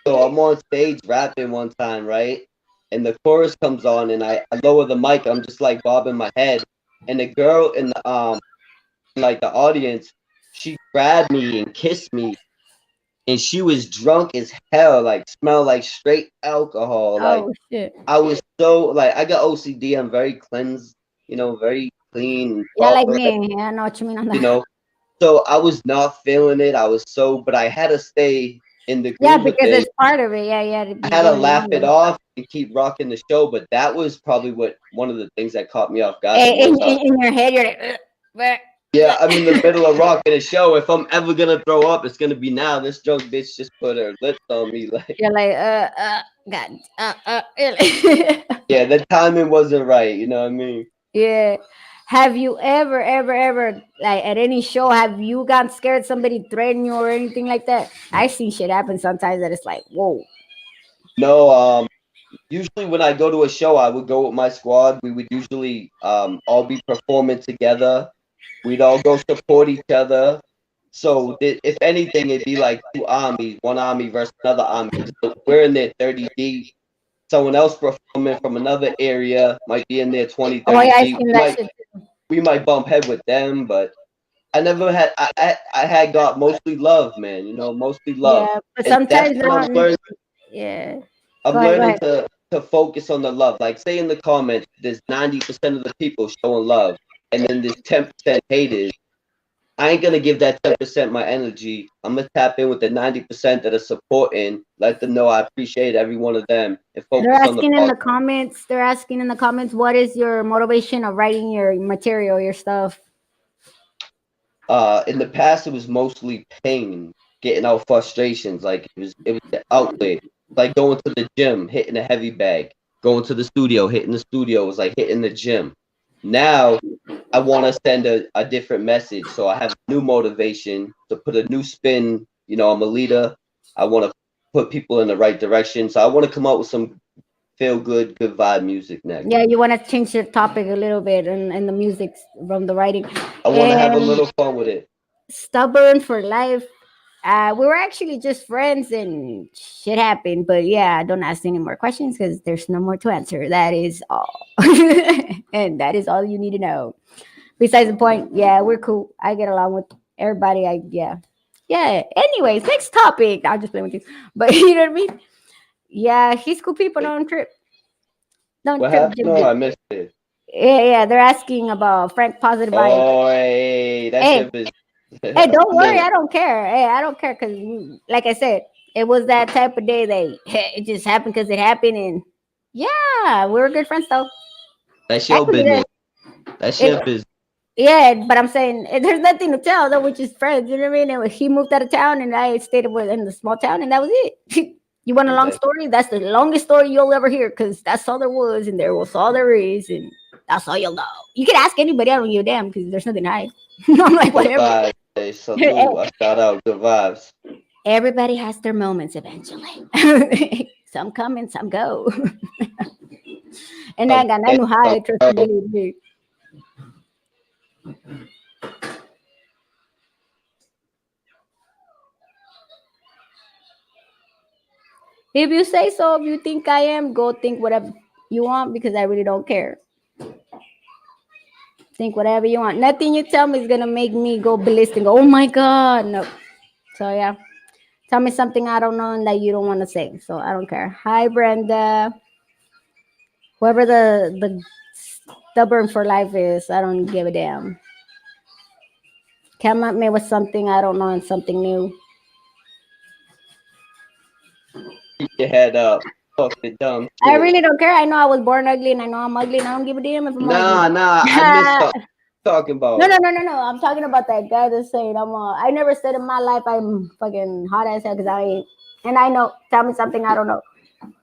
Speaker 2: so I'm on stage rapping one time, right? And the chorus comes on, and I lower the mic. I'm just like bobbing my head, and the girl in the like the audience, she grabbed me and kissed me, and she was drunk as hell, like smelled like straight alcohol. Like
Speaker 1: Oh shit.
Speaker 2: I was so like I got OCD. I'm very cleansed, very clean and
Speaker 1: Yeah, like
Speaker 2: proper,
Speaker 1: me. Yeah, I know what you mean on
Speaker 2: you
Speaker 1: that.
Speaker 2: know. So I was not feeling it. But I had to stay in the
Speaker 1: Yeah,
Speaker 2: groove with
Speaker 1: because
Speaker 2: it.
Speaker 1: it's part of it. Yeah, yeah, to
Speaker 2: I
Speaker 1: be
Speaker 2: had to
Speaker 1: going
Speaker 2: laugh
Speaker 1: along
Speaker 2: it
Speaker 1: with.
Speaker 2: off and keep rocking the show. But that was probably one of the things that caught me off guard the most.
Speaker 1: In your head, you're like, "Bleh,
Speaker 2: Yeah,
Speaker 1: bleh."
Speaker 2: I'm in the middle of rocking a show. If I'm ever gonna throw up, it's gonna be now. This drunk bitch just put her lips on me. Like,
Speaker 1: You're like, God, you're like-
Speaker 2: yeah, the timing wasn't right. You know what I mean?
Speaker 1: yeah. Have you ever, like at any show, have you gotten scared somebody threaten you or anything like that? I see shit happen sometimes that it's like, whoa.
Speaker 2: No, usually when I go to a show, I would go with my squad. We would usually all be performing together. We'd all go support each other. So if anything, it'd be like two armies, one army versus another army. So we're in there 30 deep. Someone else performing from another area might be in there 20,
Speaker 1: Oh
Speaker 2: 30
Speaker 1: yeah, I've
Speaker 2: deep.
Speaker 1: seen that shit.
Speaker 2: We might bump head with them, but I never had. I had got mostly love, man. Mostly love,
Speaker 1: Yeah, but
Speaker 2: and that's
Speaker 1: sometimes
Speaker 2: what I'm
Speaker 1: not.
Speaker 2: learning.
Speaker 1: Yeah.
Speaker 2: I'm
Speaker 1: Go ahead, go
Speaker 2: learning
Speaker 1: ahead.
Speaker 2: to focus on the love. Like say in the comments, there's 90% of the people showing love, and then there's 10% haters. I ain't gonna give that 10% my energy. I'm gonna tap in with the 90% that are supporting. Let them know I appreciate every one of them, and
Speaker 1: They're
Speaker 2: focus on the
Speaker 1: asking in the
Speaker 2: positive.
Speaker 1: comments. They're asking in the comments, what is your motivation of writing your material, your stuff?
Speaker 2: In the past, it was mostly pain, getting out frustrations. Like it was the outlet. Like going to the gym, hitting a heavy bag. Going to the studio, hitting the studio was like hitting the gym. Now I want to send a different message. So I have new motivation to put a new spin. I'm a leader. I want to put people in the right direction. So I want to come out with some feel good vibe music next.
Speaker 1: Yeah, you want to change the topic a little bit and the music from the writing.
Speaker 2: I want to have a
Speaker 1: And
Speaker 2: little fun with it.
Speaker 1: stubborn for life. We were actually just friends and shit happened. But yeah, don't ask any more questions because there's no more to answer. That is all. And that is all you need to know. Besides the point, yeah, we're cool. I get along with everybody. Yeah. Anyways, next topic. I'll just play with you. But you know what I mean? Yeah, he's cool people. Don't trip. Don't
Speaker 2: What
Speaker 1: trip,
Speaker 2: happened?
Speaker 1: Jib
Speaker 2: No,
Speaker 1: Jib.
Speaker 2: I missed it.
Speaker 1: Yeah. They're asking about Frank Positive Vibes.
Speaker 2: Oh, hey, that's
Speaker 1: Hey,
Speaker 2: your business.
Speaker 1: hey, don't worry.
Speaker 2: Man,
Speaker 1: I don't care. Hey, I don't care because, like I said, it was that type of day that it just happened because it happened. And yeah, we were good friends though.
Speaker 2: that's your
Speaker 1: Actually,
Speaker 2: business. That's
Speaker 1: it,
Speaker 2: your business.
Speaker 1: yeah, but I'm saying there's nothing to tell though. We're just friends. You know what I mean? And he moved out of town, and I stayed in the small town, and that was it. You want a long
Speaker 2: That,
Speaker 1: story? That's the longest story you'll ever hear because that's all there was, and there was all there is, and that's all you'll know. You can ask anybody. I don't give a damn because there's nothing to hide. I'm like
Speaker 2: good
Speaker 1: whatever.
Speaker 2: vibes. Hey, salute. I shout out. Good vibes.
Speaker 1: Everybody has their moments eventually. Some come and some go. And I got
Speaker 2: Okay,
Speaker 1: no high trust
Speaker 2: so,
Speaker 1: me. If you say so, if you think I am, go think whatever you want because I really don't care. Think whatever you want. Nothing you tell me is gonna make me go ballistic and go, oh my god, no. So yeah. Tell me something I don't know and that you don't want to say. So I don't care. Hi Brenda. Whoever the stubborn for life is, I don't give a damn. Come at me with something I don't know and something new.
Speaker 2: keep your head up. Talking dumb
Speaker 1: I
Speaker 2: shit.
Speaker 1: really don't care. I know I was born ugly and I know I'm ugly and I don't give a damn if I'm ugly.
Speaker 2: Nah. I missed what you're talking
Speaker 1: No,
Speaker 2: about.
Speaker 1: no, no, no, no. I'm talking about that guy that's saying I never said in my life I'm fucking hot as hell because I ain't. And I know. Tell me something I don't know.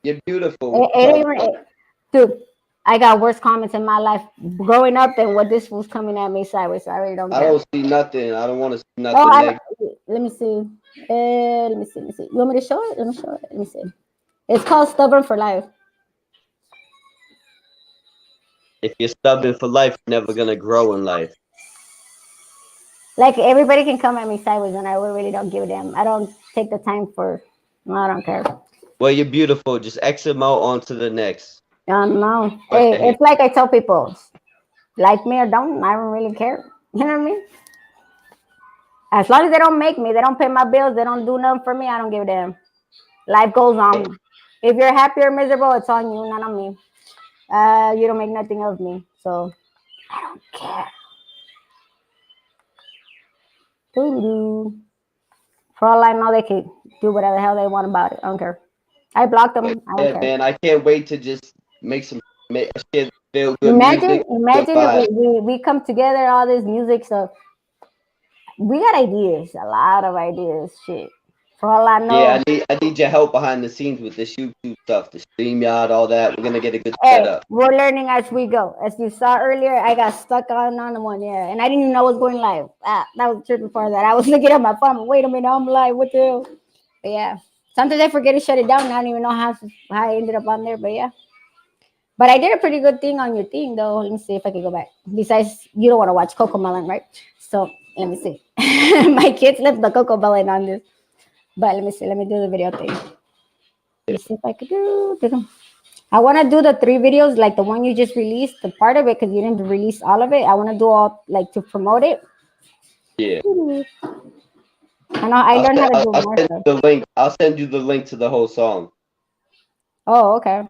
Speaker 2: You're beautiful. What
Speaker 1: It
Speaker 2: you
Speaker 1: ain't
Speaker 2: talking
Speaker 1: even,
Speaker 2: about?
Speaker 1: dude. I got worse comments in my life growing up than what this was coming at me sideways. So I really don't
Speaker 2: I
Speaker 1: care.
Speaker 2: don't see nothing. I don't want to see
Speaker 1: Oh,
Speaker 2: nothing negative.
Speaker 1: let me see. Let me see. Let me see. You want me to show it? Let me show it. Let me see. It's called Stubborn for Life.
Speaker 2: If you're stubborn for life, you're never gonna grow in life.
Speaker 1: Like everybody can come at me sideways, and I really don't give a damn. I don't take the time for. No, I don't care.
Speaker 2: Well, you're beautiful. Just X them out on to the next.
Speaker 1: No.
Speaker 2: But
Speaker 1: Hey,
Speaker 2: the hate.
Speaker 1: it's like I tell people, like me or don't, I don't really care. You know what I mean? As long as they don't make me, they don't pay my bills, they don't do nothing for me, I don't give a damn. Life goes on. If you're happy or miserable, it's on you, not on me. You don't make nothing of me, so I don't care. Doo-doo-doo. For all I know, they can do whatever the hell they want about it. I don't care. I blocked them. I don't
Speaker 2: Yeah,
Speaker 1: care.
Speaker 2: man. I can't wait to just make shit feel good
Speaker 1: Imagine,
Speaker 2: music, good
Speaker 1: imagine
Speaker 2: vibe.
Speaker 1: we come together, all this music stuff. We got ideas, a lot of ideas. Shit. For all I
Speaker 2: Yeah,
Speaker 1: know,
Speaker 2: I need your help behind the scenes with this YouTube stuff, the StreamYard, all that. We're gonna get a good
Speaker 1: hey,
Speaker 2: setup.
Speaker 1: we're learning as we go. As you saw earlier, I got stuck on one, yeah, and I didn't even know I was going live. That was the trip before that. I was looking at my phone. Wait a minute, I'm live. What the hell? But yeah, sometimes I forget to shut it down. And I don't even know how I ended up on there. But yeah, but I did a pretty good thing on your thing, though. Let me see if I can go back. Besides, you don't want to watch Coco Melon, right? So let me see. My kids left the Coco Melon on this, but let me see. Let me do the video thing. Let me see if I could do. I want to do the 3 videos, like the one you just released, the part of it, because you didn't release all of it. I want to do all, like, to promote it.
Speaker 2: Yeah.
Speaker 1: I know I
Speaker 2: I'll
Speaker 1: learned
Speaker 2: send,
Speaker 1: how to
Speaker 2: I'll,
Speaker 1: do
Speaker 2: I'll
Speaker 1: more
Speaker 2: send
Speaker 1: stuff.
Speaker 2: you the link. I'll send you the link to the whole song.
Speaker 1: Oh, okay.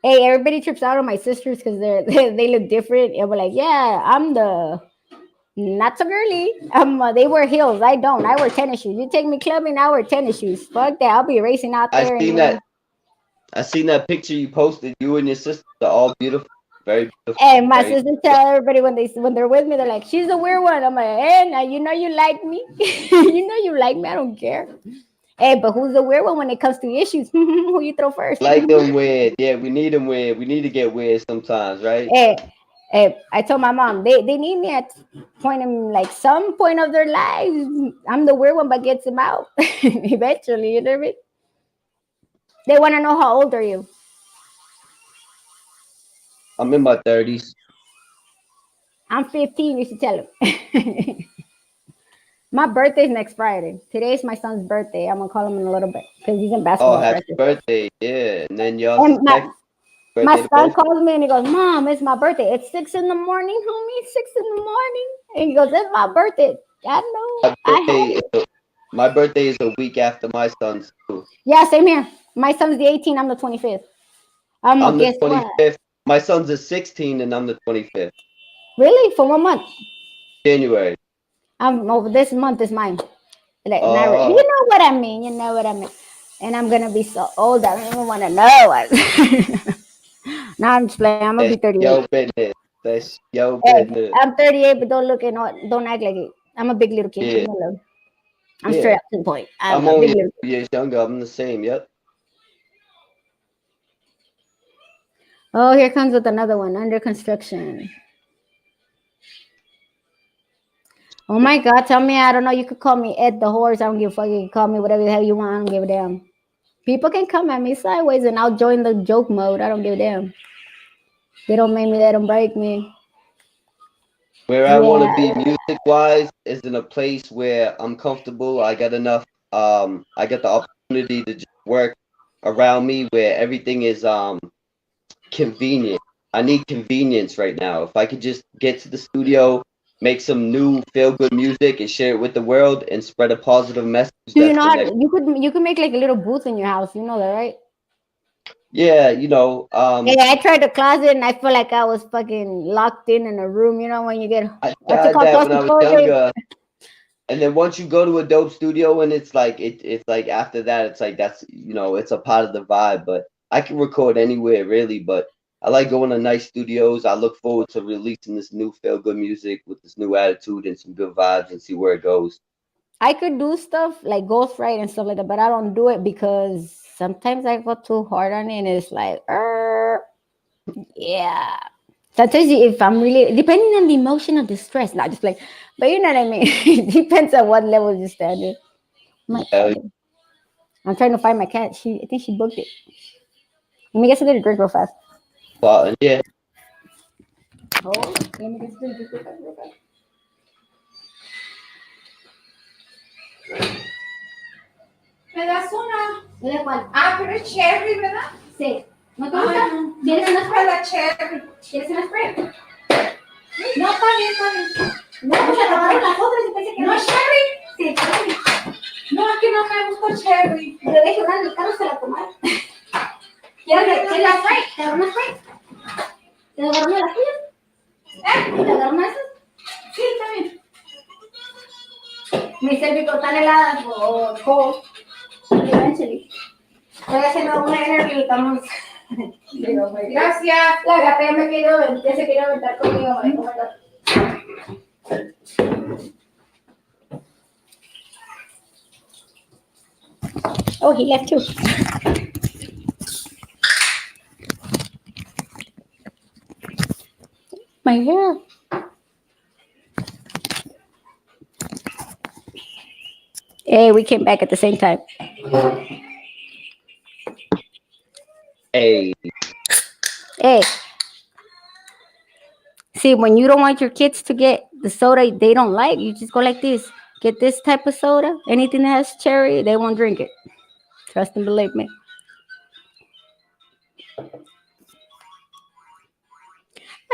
Speaker 1: Hey, everybody trips out on my sisters because they look different. And we're like, yeah, I'm the not so girly. They wear heels. I don't. I wear tennis shoes. You take me clubbing, I wear tennis shoes. Fuck that. I'll be racing out
Speaker 2: I
Speaker 1: there and
Speaker 2: seen that. I seen that picture you posted. You and your sister are all beautiful, very beautiful,
Speaker 1: and my
Speaker 2: very.
Speaker 1: sisters tell everybody when they're with me, they're like, she's the weird one. I'm like, hey, now you know you like me. You know you like me. I don't care. Hey, but who's the weird one when it comes to issues? Who you throw first?
Speaker 2: Like them weird. Yeah, we need them weird. We need to get weird sometimes, right?
Speaker 1: Hey, hey, I told my mom they need me at point in like some point of their lives. I'm the weird one, but gets them out eventually. You know what I mean? They want to know how old are you.
Speaker 2: I'm in my 30s.
Speaker 1: I'm 15. You should tell him. My birthday's next Friday. Today's my son's birthday. I'm gonna call him in a little bit because he's in
Speaker 2: Oh,
Speaker 1: basketball
Speaker 2: happy
Speaker 1: practice.
Speaker 2: birthday. Yeah. And then y'all
Speaker 1: And
Speaker 2: text
Speaker 1: my
Speaker 2: birthday to
Speaker 1: son
Speaker 2: both.
Speaker 1: calls me and he goes, "Mom, it's my birthday. It's 6 in the morning, homie. 6 in the morning." And he goes, "It's my birthday." I know.
Speaker 2: My
Speaker 1: I
Speaker 2: birthday
Speaker 1: have
Speaker 2: is
Speaker 1: it.
Speaker 2: my birthday is a week after my son's too.
Speaker 1: Yeah, same here. My son's the 18th. I'm the 25th. I'm gonna
Speaker 2: I'm the
Speaker 1: guess what?
Speaker 2: 25th. My son's a 16 and I'm the 25th.
Speaker 1: Really? For 1 month?
Speaker 2: January.
Speaker 1: I'm over. This month is mine. Like, not you
Speaker 2: Oh,
Speaker 1: know what I mean. You know what I mean. And I'm gonna be so old. I don't even want to know. Now I'm just playing. I'm gonna be
Speaker 2: that's
Speaker 1: 38.
Speaker 2: your business. That's your
Speaker 1: Hey,
Speaker 2: business.
Speaker 1: I'm 38, but don't look and don't act like it. I'm a big little kid. Leave
Speaker 2: Yeah,
Speaker 1: me alone. I'm straight
Speaker 2: yeah.
Speaker 1: up to the point. I'm
Speaker 2: I'm
Speaker 1: a big
Speaker 2: only a
Speaker 1: little
Speaker 2: few
Speaker 1: kid.
Speaker 2: years younger. I'm the same. Yep.
Speaker 1: Oh, here comes with another one under construction. Oh my God, tell me I don't know. You could call me Ed the horse. I don't give a fuck. You can call me whatever the hell you want. I don't give a damn. People can come at me sideways and I'll join the joke mode. I don't give a damn. They don't make me. They don't break me.
Speaker 2: Where I want to
Speaker 1: Yeah,
Speaker 2: be music wise is in a place where I'm comfortable. I got enough. I got the opportunity to just work around me where everything is convenient. I need convenience right now. If I could just get to the studio, make some new feel good music and share it with the world and spread a positive message,
Speaker 1: do you
Speaker 2: that's
Speaker 1: know
Speaker 2: the
Speaker 1: how
Speaker 2: next.
Speaker 1: you could make like a little booth in your house? You know that, right?
Speaker 2: Yeah,
Speaker 1: Yeah, I tried the closet and I feel like I was fucking locked in a room. You know when you get
Speaker 2: I
Speaker 1: what's it
Speaker 2: tried
Speaker 1: called,
Speaker 2: that when I was
Speaker 1: claustrophobic?
Speaker 2: younger. And then once you go to a dope studio and it's like it's like after that it's like that's it's a part of the vibe. But I can record anywhere really, but I like going to nice studios. I look forward to releasing this new feel good music with this new attitude and some good vibes and see where it goes.
Speaker 1: I could do stuff like ghostwrite and stuff like that, but I don't do it because sometimes I go too hard on it and it's like, yeah. Sometimes if I'm really depending on the emotional distress, not just like, but you know what I mean. It depends on what level you stand in. My
Speaker 2: Yeah,
Speaker 1: fucking, I'm trying to find my cat. I think she booked it. Let me get something to drink real fast.
Speaker 2: but yeah,
Speaker 1: Oh, let me get something to drink real fast.
Speaker 3: ¿Me das una?
Speaker 1: ¿De cuál?
Speaker 3: Ah, pero es cherry, ¿verdad?
Speaker 1: Sí. ¿No te
Speaker 3: Ay,
Speaker 1: gusta?
Speaker 3: no.
Speaker 1: ¿Quieres una
Speaker 3: Para
Speaker 1: spray?
Speaker 3: la cherry.
Speaker 1: ¿Quieres una spray?
Speaker 3: No, está bien, está bien.
Speaker 1: No, pues agarraron las otras y pensé que
Speaker 3: ¿No es cherry?
Speaker 1: Sí, cherry.
Speaker 3: No, es que no me gusta cherry.
Speaker 1: Le dejé una en el carro, se la tomaron. ¿Quieres la spray? ¿Te agarró una spray? ¿Te agarró una de las tuyas? ¿Te agarró una de esas?
Speaker 3: Sí, está bien.
Speaker 1: Me serví total helada o cold. Eventually. Estoy haciendo una interview y estamos. Digo, pues,
Speaker 3: Gracias.
Speaker 1: la gata ya me quedó, ya se quería aventar conmigo. Oh my God. Oh, he left too. My hair. Hey, we came back at the same time.
Speaker 2: hey,
Speaker 1: Hey, see, when you don't want your kids to get the soda they don't like, you just go like this. Get this type of soda. Anything that has cherry, they won't drink it. Trust and believe me.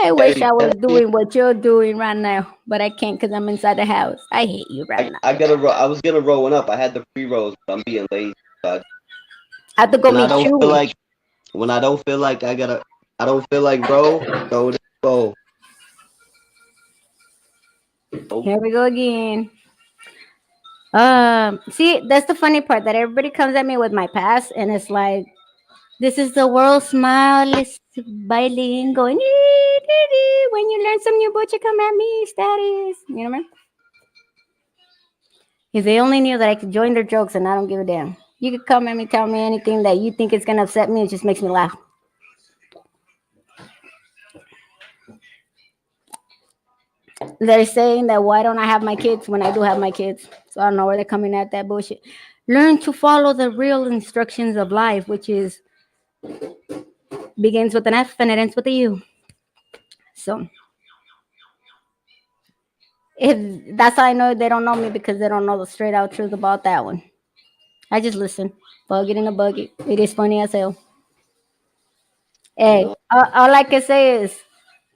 Speaker 1: I wish
Speaker 2: Terry,
Speaker 1: I was
Speaker 2: definitely.
Speaker 1: doing what you're doing right now, but I can't because I'm inside the house. I hate you right now.
Speaker 2: I was gonna roll one up. I had the pre rolls, but I'm being lazy. So
Speaker 1: I have to go
Speaker 2: when I
Speaker 1: meet
Speaker 2: don't feel
Speaker 1: Chewy.
Speaker 2: like when I don't feel like roll, go to roll. Oh,
Speaker 1: Here we go again. See, that's the funny part that everybody comes at me with my past, and it's like, this is the world smile, it's smiling, going, "Ee, dee, dee." When you learn some new boat, you come at me, status. You know what I mean? If they only knew that I could join their jokes and I don't give a damn. You could come at me, tell me anything that you think is gonna upset me, it just makes me laugh. They're saying that why don't I have my kids when I do have my kids? So I don't know where they're coming at that bullshit. Learn to follow the real instructions of life, which is begins with an F and it ends with a U. So if that's how I know they don't know me because they don't know the straight out truth about that one. I just listen. Bug it in a bucket. It is funny as hell.
Speaker 2: You
Speaker 1: Hey,
Speaker 2: know,
Speaker 1: all I can say is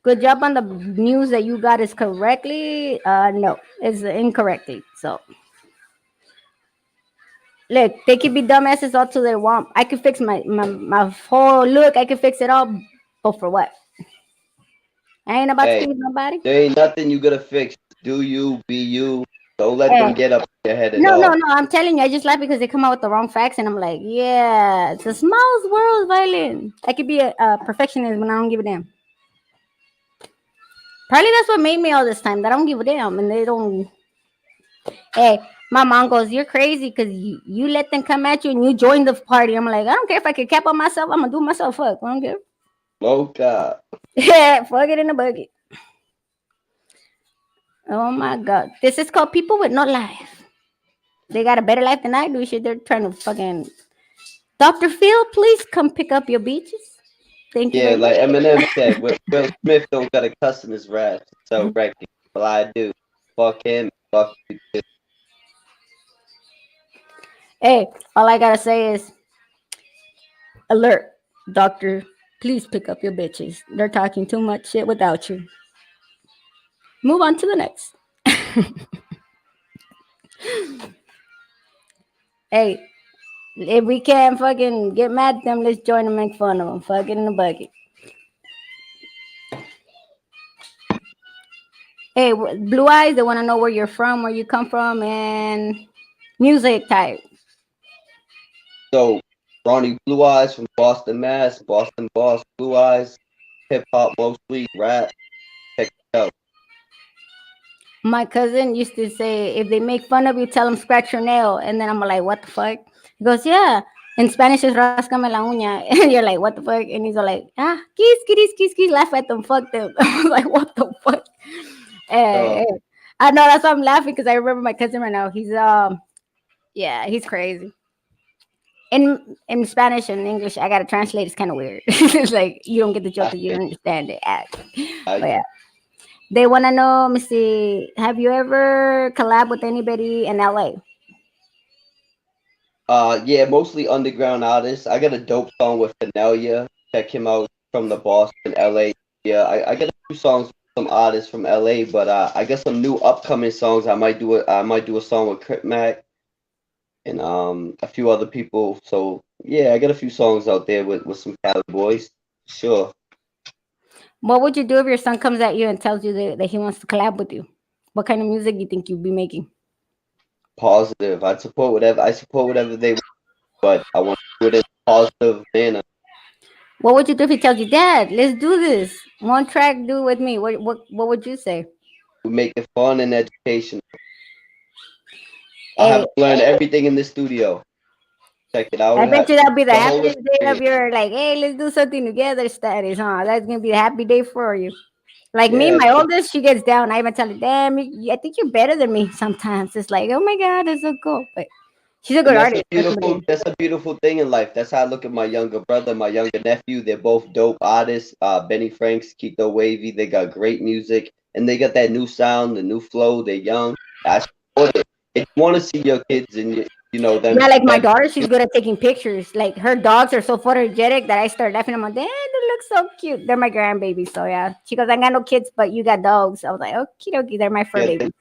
Speaker 1: good job on the news that you got is correctly. No, it's incorrectly. So look, they could be dumbasses all to their want. I could fix my whole look. I could fix it all, but for what? I ain't about to
Speaker 2: hey,
Speaker 1: please nobody.
Speaker 2: there ain't nothing you gotta fix. Do you, be you. Don't let
Speaker 1: Hey,
Speaker 2: them get up in your head at
Speaker 1: no, no,
Speaker 2: all.
Speaker 1: no. I'm telling you, I just laugh because they come out with the wrong facts, and I'm like, yeah, it's the smallest world, violin. I could be a perfectionist when I don't give a damn. Probably that's what made me all this time that I don't give a damn, and they don't. Hey, my mom goes, "You're crazy because you let them come at you and you join the party." I'm like, I don't care if I can cap on myself. I'm gonna do myself. Fuck, I don't care.
Speaker 2: Oh God.
Speaker 1: Yeah, fuck it in the bucket. Oh my god, this is called people with no life. They got a better life than I do. Shit, they're trying to fucking. Dr. Phil, please come pick up your beaches. Thank you
Speaker 2: Yeah,
Speaker 1: very much.
Speaker 2: like Eminem said, Will Smith don't got a cuss in his rap to sell records. Well, I do. Fuck him. Fuck you too.
Speaker 1: Hey, all I gotta say is alert, doctor. Please pick up your bitches. They're talking too much shit without you. Move on to the next. Hey, if we can't fucking get mad at them, let's join them and make fun of them. Fuck it in the bucket. Hey, blue eyes, they want to know where you're from, where you come from, and music type.
Speaker 2: So, Ronnie Blue Eyes from Boston, Mass. Boston Boss, Blue Eyes. Hip hop mostly, rap. Check it out.
Speaker 1: My cousin used to say, if they make fun of you, tell them scratch your nail. And then I'm like, what the fuck? He goes, yeah. In Spanish is rascame la uña. And you're like, what the fuck? And he's all like, kiss, kitties, kiss, kiss. Laugh at them. Fuck them. I was like, what the fuck?
Speaker 2: Uh,
Speaker 1: Eh, eh. I know that's why I'm laughing because I remember my cousin right now. Yeah, he's crazy. In Spanish and English, I gotta translate. It's kind of weird. It's like you don't get the joke
Speaker 2: I,
Speaker 1: because you don't understand it. But
Speaker 2: I,
Speaker 1: yeah, they want to know. Let me see. Have you ever collab with anybody in LA?
Speaker 2: yeah, mostly underground artists. I got a dope song with Finelia. Check him out from the Boston, LA. Yeah, I got a few songs with some artists from LA, but I got some new upcoming songs. I might do a song with Crip Mac and a few other people. So yeah, I got a few songs out there with some Cali boys. Sure.
Speaker 1: What would you do if your son comes at you and tells you that he wants to collab with you? What kind of music do you think you'd be making?
Speaker 2: Positive. I support whatever they want, but I want to do it in a positive manner.
Speaker 1: What would you do if he tells you, Dad, let's do this one track, do it with me? What would you say?
Speaker 2: We make it fun and educational. I'll have
Speaker 1: Hey,
Speaker 2: to learn everything in the studio. Check it out.
Speaker 1: I bet you that'll be the
Speaker 2: The whole
Speaker 1: happiest day of
Speaker 2: experience.
Speaker 1: your like, hey, let's do something together status, huh? That's gonna be a happy day for you. Like me,
Speaker 2: Yeah,
Speaker 1: my oldest, she gets down. I even tell her, damn, I think you're better than me sometimes. It's like, oh my God, that's so cool. But she's a good
Speaker 2: and
Speaker 1: artist. That's what it is.
Speaker 2: that's a beautiful thing in life. That's how I look at my younger brother, my younger nephew. They're both dope artists. Benny Franks, Keto Wavy. They got great music and they got that new sound, the new flow. They're young. I support it. If you want to see your kids and you know them,
Speaker 1: Yeah, like my
Speaker 2: them
Speaker 1: daughter, she's good at taking pictures. Like her dogs are so photogenic that I start laughing. I'm like, damn, they look so cute. They're my grandbabies. So yeah. She goes, I got no kids, but you got dogs. I was like, okie dokie, they're my fur
Speaker 2: yeah,
Speaker 1: babies.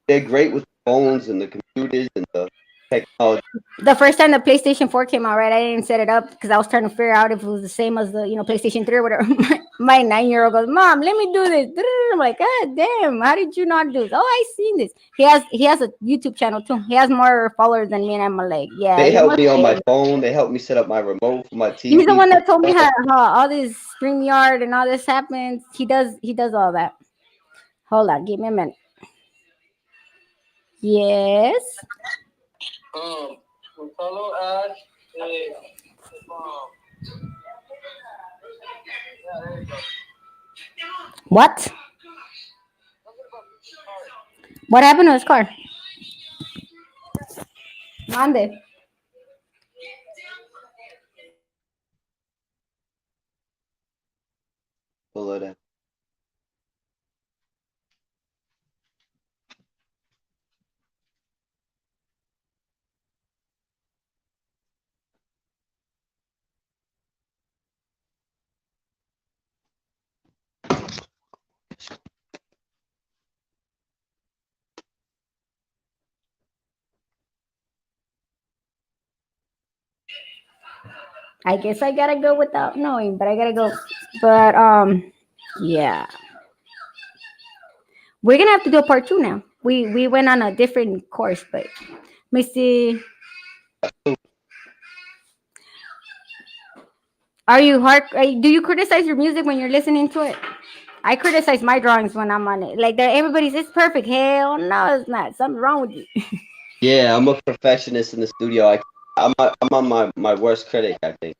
Speaker 2: they're great with the phones and the computers and the technology.
Speaker 1: The first time the PlayStation 4 came out, right? I didn't set it up because I was trying to figure out if it was the same as the PlayStation 3 or whatever. My 9-year-old goes, Mom, let me do this. I'm like, God damn, how did you not do this? Oh, I seen this. He has a YouTube channel too. He has more followers than me, and I'm like, yeah,
Speaker 2: They
Speaker 1: you
Speaker 2: help
Speaker 1: must
Speaker 2: me on my
Speaker 1: pay.
Speaker 2: phone. They help me set up my remote for my
Speaker 1: He's the
Speaker 2: TV.
Speaker 1: one that told me how all this StreamYard and all this happens. He does all that. Hold on, give me a minute. Yes. What? What happened to his car? Mande.
Speaker 2: Below that.
Speaker 1: I guess I gotta go without knowing, but I gotta go. But yeah, we're gonna have to do a part two now. We went on a different course, but Missy, are you do you criticize your music when you're listening to it? I criticize my drawings when I'm on it. Like everybody's it's perfect. Hell no, it's not. Something's wrong with you.
Speaker 2: Yeah, I'm a perfectionist in the studio. I'm on my worst critic, I think.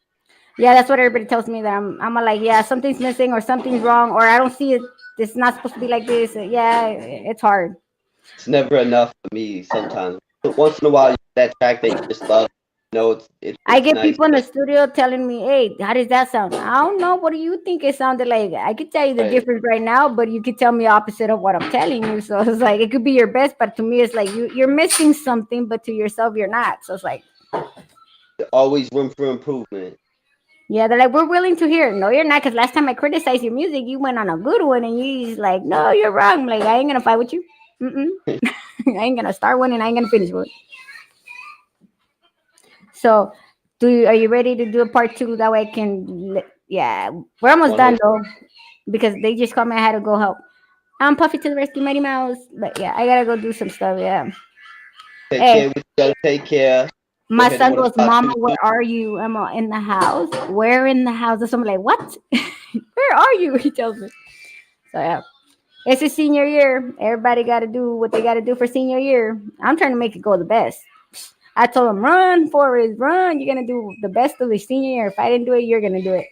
Speaker 1: Yeah, that's what everybody tells me that I'm like, yeah, something's missing or something's wrong or I don't see it. It's not supposed to be like this. Yeah, it's hard.
Speaker 2: It's never enough for me sometimes. But once in a while, you get that track that you just love. You know,
Speaker 1: I
Speaker 2: it's
Speaker 1: get
Speaker 2: nice.
Speaker 1: people in the studio telling me, "Hey, how does that sound?" I don't know. What do you think it sounded like? I could tell you the
Speaker 2: Right.
Speaker 1: difference right now, but you could tell me opposite of what I'm telling you. So it's like it could be your best, but to me, it's like you're missing something, but to yourself, you're not. So it's like,
Speaker 2: Always room for improvement.
Speaker 1: yeah, they're like, we're willing to hear. No, you're not, because last time I criticized your music, you went on a good one, and you just like, no, you're wrong. I'm like, I ain't gonna fight with you. Mm-mm. I ain't gonna start one, and I ain't gonna finish one. So, are you ready to do a part two? That way I can. Yeah, we're almost done
Speaker 2: 100.
Speaker 1: though, because they just called me. I had to go help. I'm Puffy to the rescue, Mighty Mouse. But yeah, I gotta go do some stuff. Yeah.
Speaker 2: Take
Speaker 1: Hey,
Speaker 2: care. We gotta take care. Go
Speaker 1: my
Speaker 2: ahead and
Speaker 1: son
Speaker 2: want to
Speaker 1: goes,
Speaker 2: talk
Speaker 1: "Mama,
Speaker 2: to
Speaker 1: where
Speaker 2: you.
Speaker 1: are you?" I'm in the house. Where in the house? And so I'm like, "What? Where are you?" He tells me. So yeah, it's his senior year. Everybody got to do what they got to do for senior year. I'm trying to make it go the best. I told him, "Run, Forrest, run! You're gonna do the best of the senior year. If I didn't do it, you're gonna do it."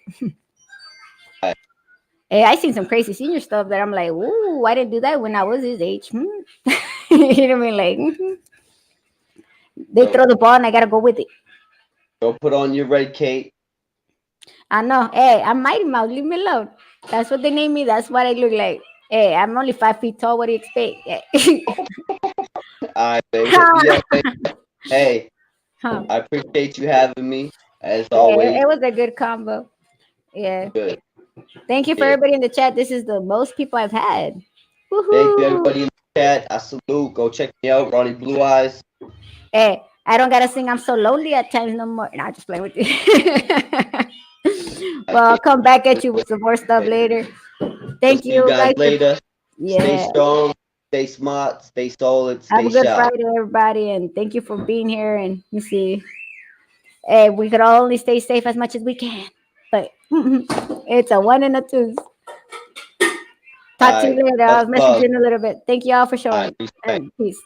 Speaker 2: Right.
Speaker 1: Hey, I seen some crazy senior stuff that I'm like, "Ooh, I didn't do that when I was his age." You know what I mean? Like, they
Speaker 2: So
Speaker 1: throw the ball and I gotta go with it.
Speaker 2: go put on your red cape.
Speaker 1: I know. Hey, I'm Mighty Mouse. Leave me alone. That's what they name me. That's what I look like. Hey, I'm only 5 feet tall. What do you expect? Yeah.
Speaker 2: All right, baby. Hit me up, baby. Hey,
Speaker 1: Huh.
Speaker 2: I appreciate you having me as
Speaker 1: Yeah,
Speaker 2: always.
Speaker 1: it was a good combo. Yeah.
Speaker 2: Good.
Speaker 1: Thank you for
Speaker 2: Yeah.
Speaker 1: everybody in the chat. This is the most people I've had.
Speaker 2: Thank you,
Speaker 1: Woohoo.
Speaker 2: everybody in the chat. I salute. Go check me out, Ronnie Blue Eyes.
Speaker 1: Hey, I don't gotta sing I'm so lonely at times no more. Nah, just playing with you.
Speaker 2: I
Speaker 1: Well, I'll
Speaker 2: can't
Speaker 1: come back at you
Speaker 2: wait.
Speaker 1: with some more stuff later.
Speaker 2: We'll
Speaker 1: Thank
Speaker 2: see you
Speaker 1: you
Speaker 2: guys
Speaker 1: guys for
Speaker 2: later. Stay
Speaker 1: yeah.
Speaker 2: strong, stay smart, stay solid,
Speaker 1: Have
Speaker 2: stay
Speaker 1: a good
Speaker 2: sharp.
Speaker 1: Friday, everybody, and thank you for being here. And you see, we could only stay safe as much as we can, but it's a one and a two.
Speaker 2: All
Speaker 1: Talk to you
Speaker 2: right.
Speaker 1: later.
Speaker 2: Much
Speaker 1: I'll message
Speaker 2: love.
Speaker 1: you in a little bit. Thank you all for
Speaker 2: All right.
Speaker 1: showing.
Speaker 2: Respect.
Speaker 1: And peace.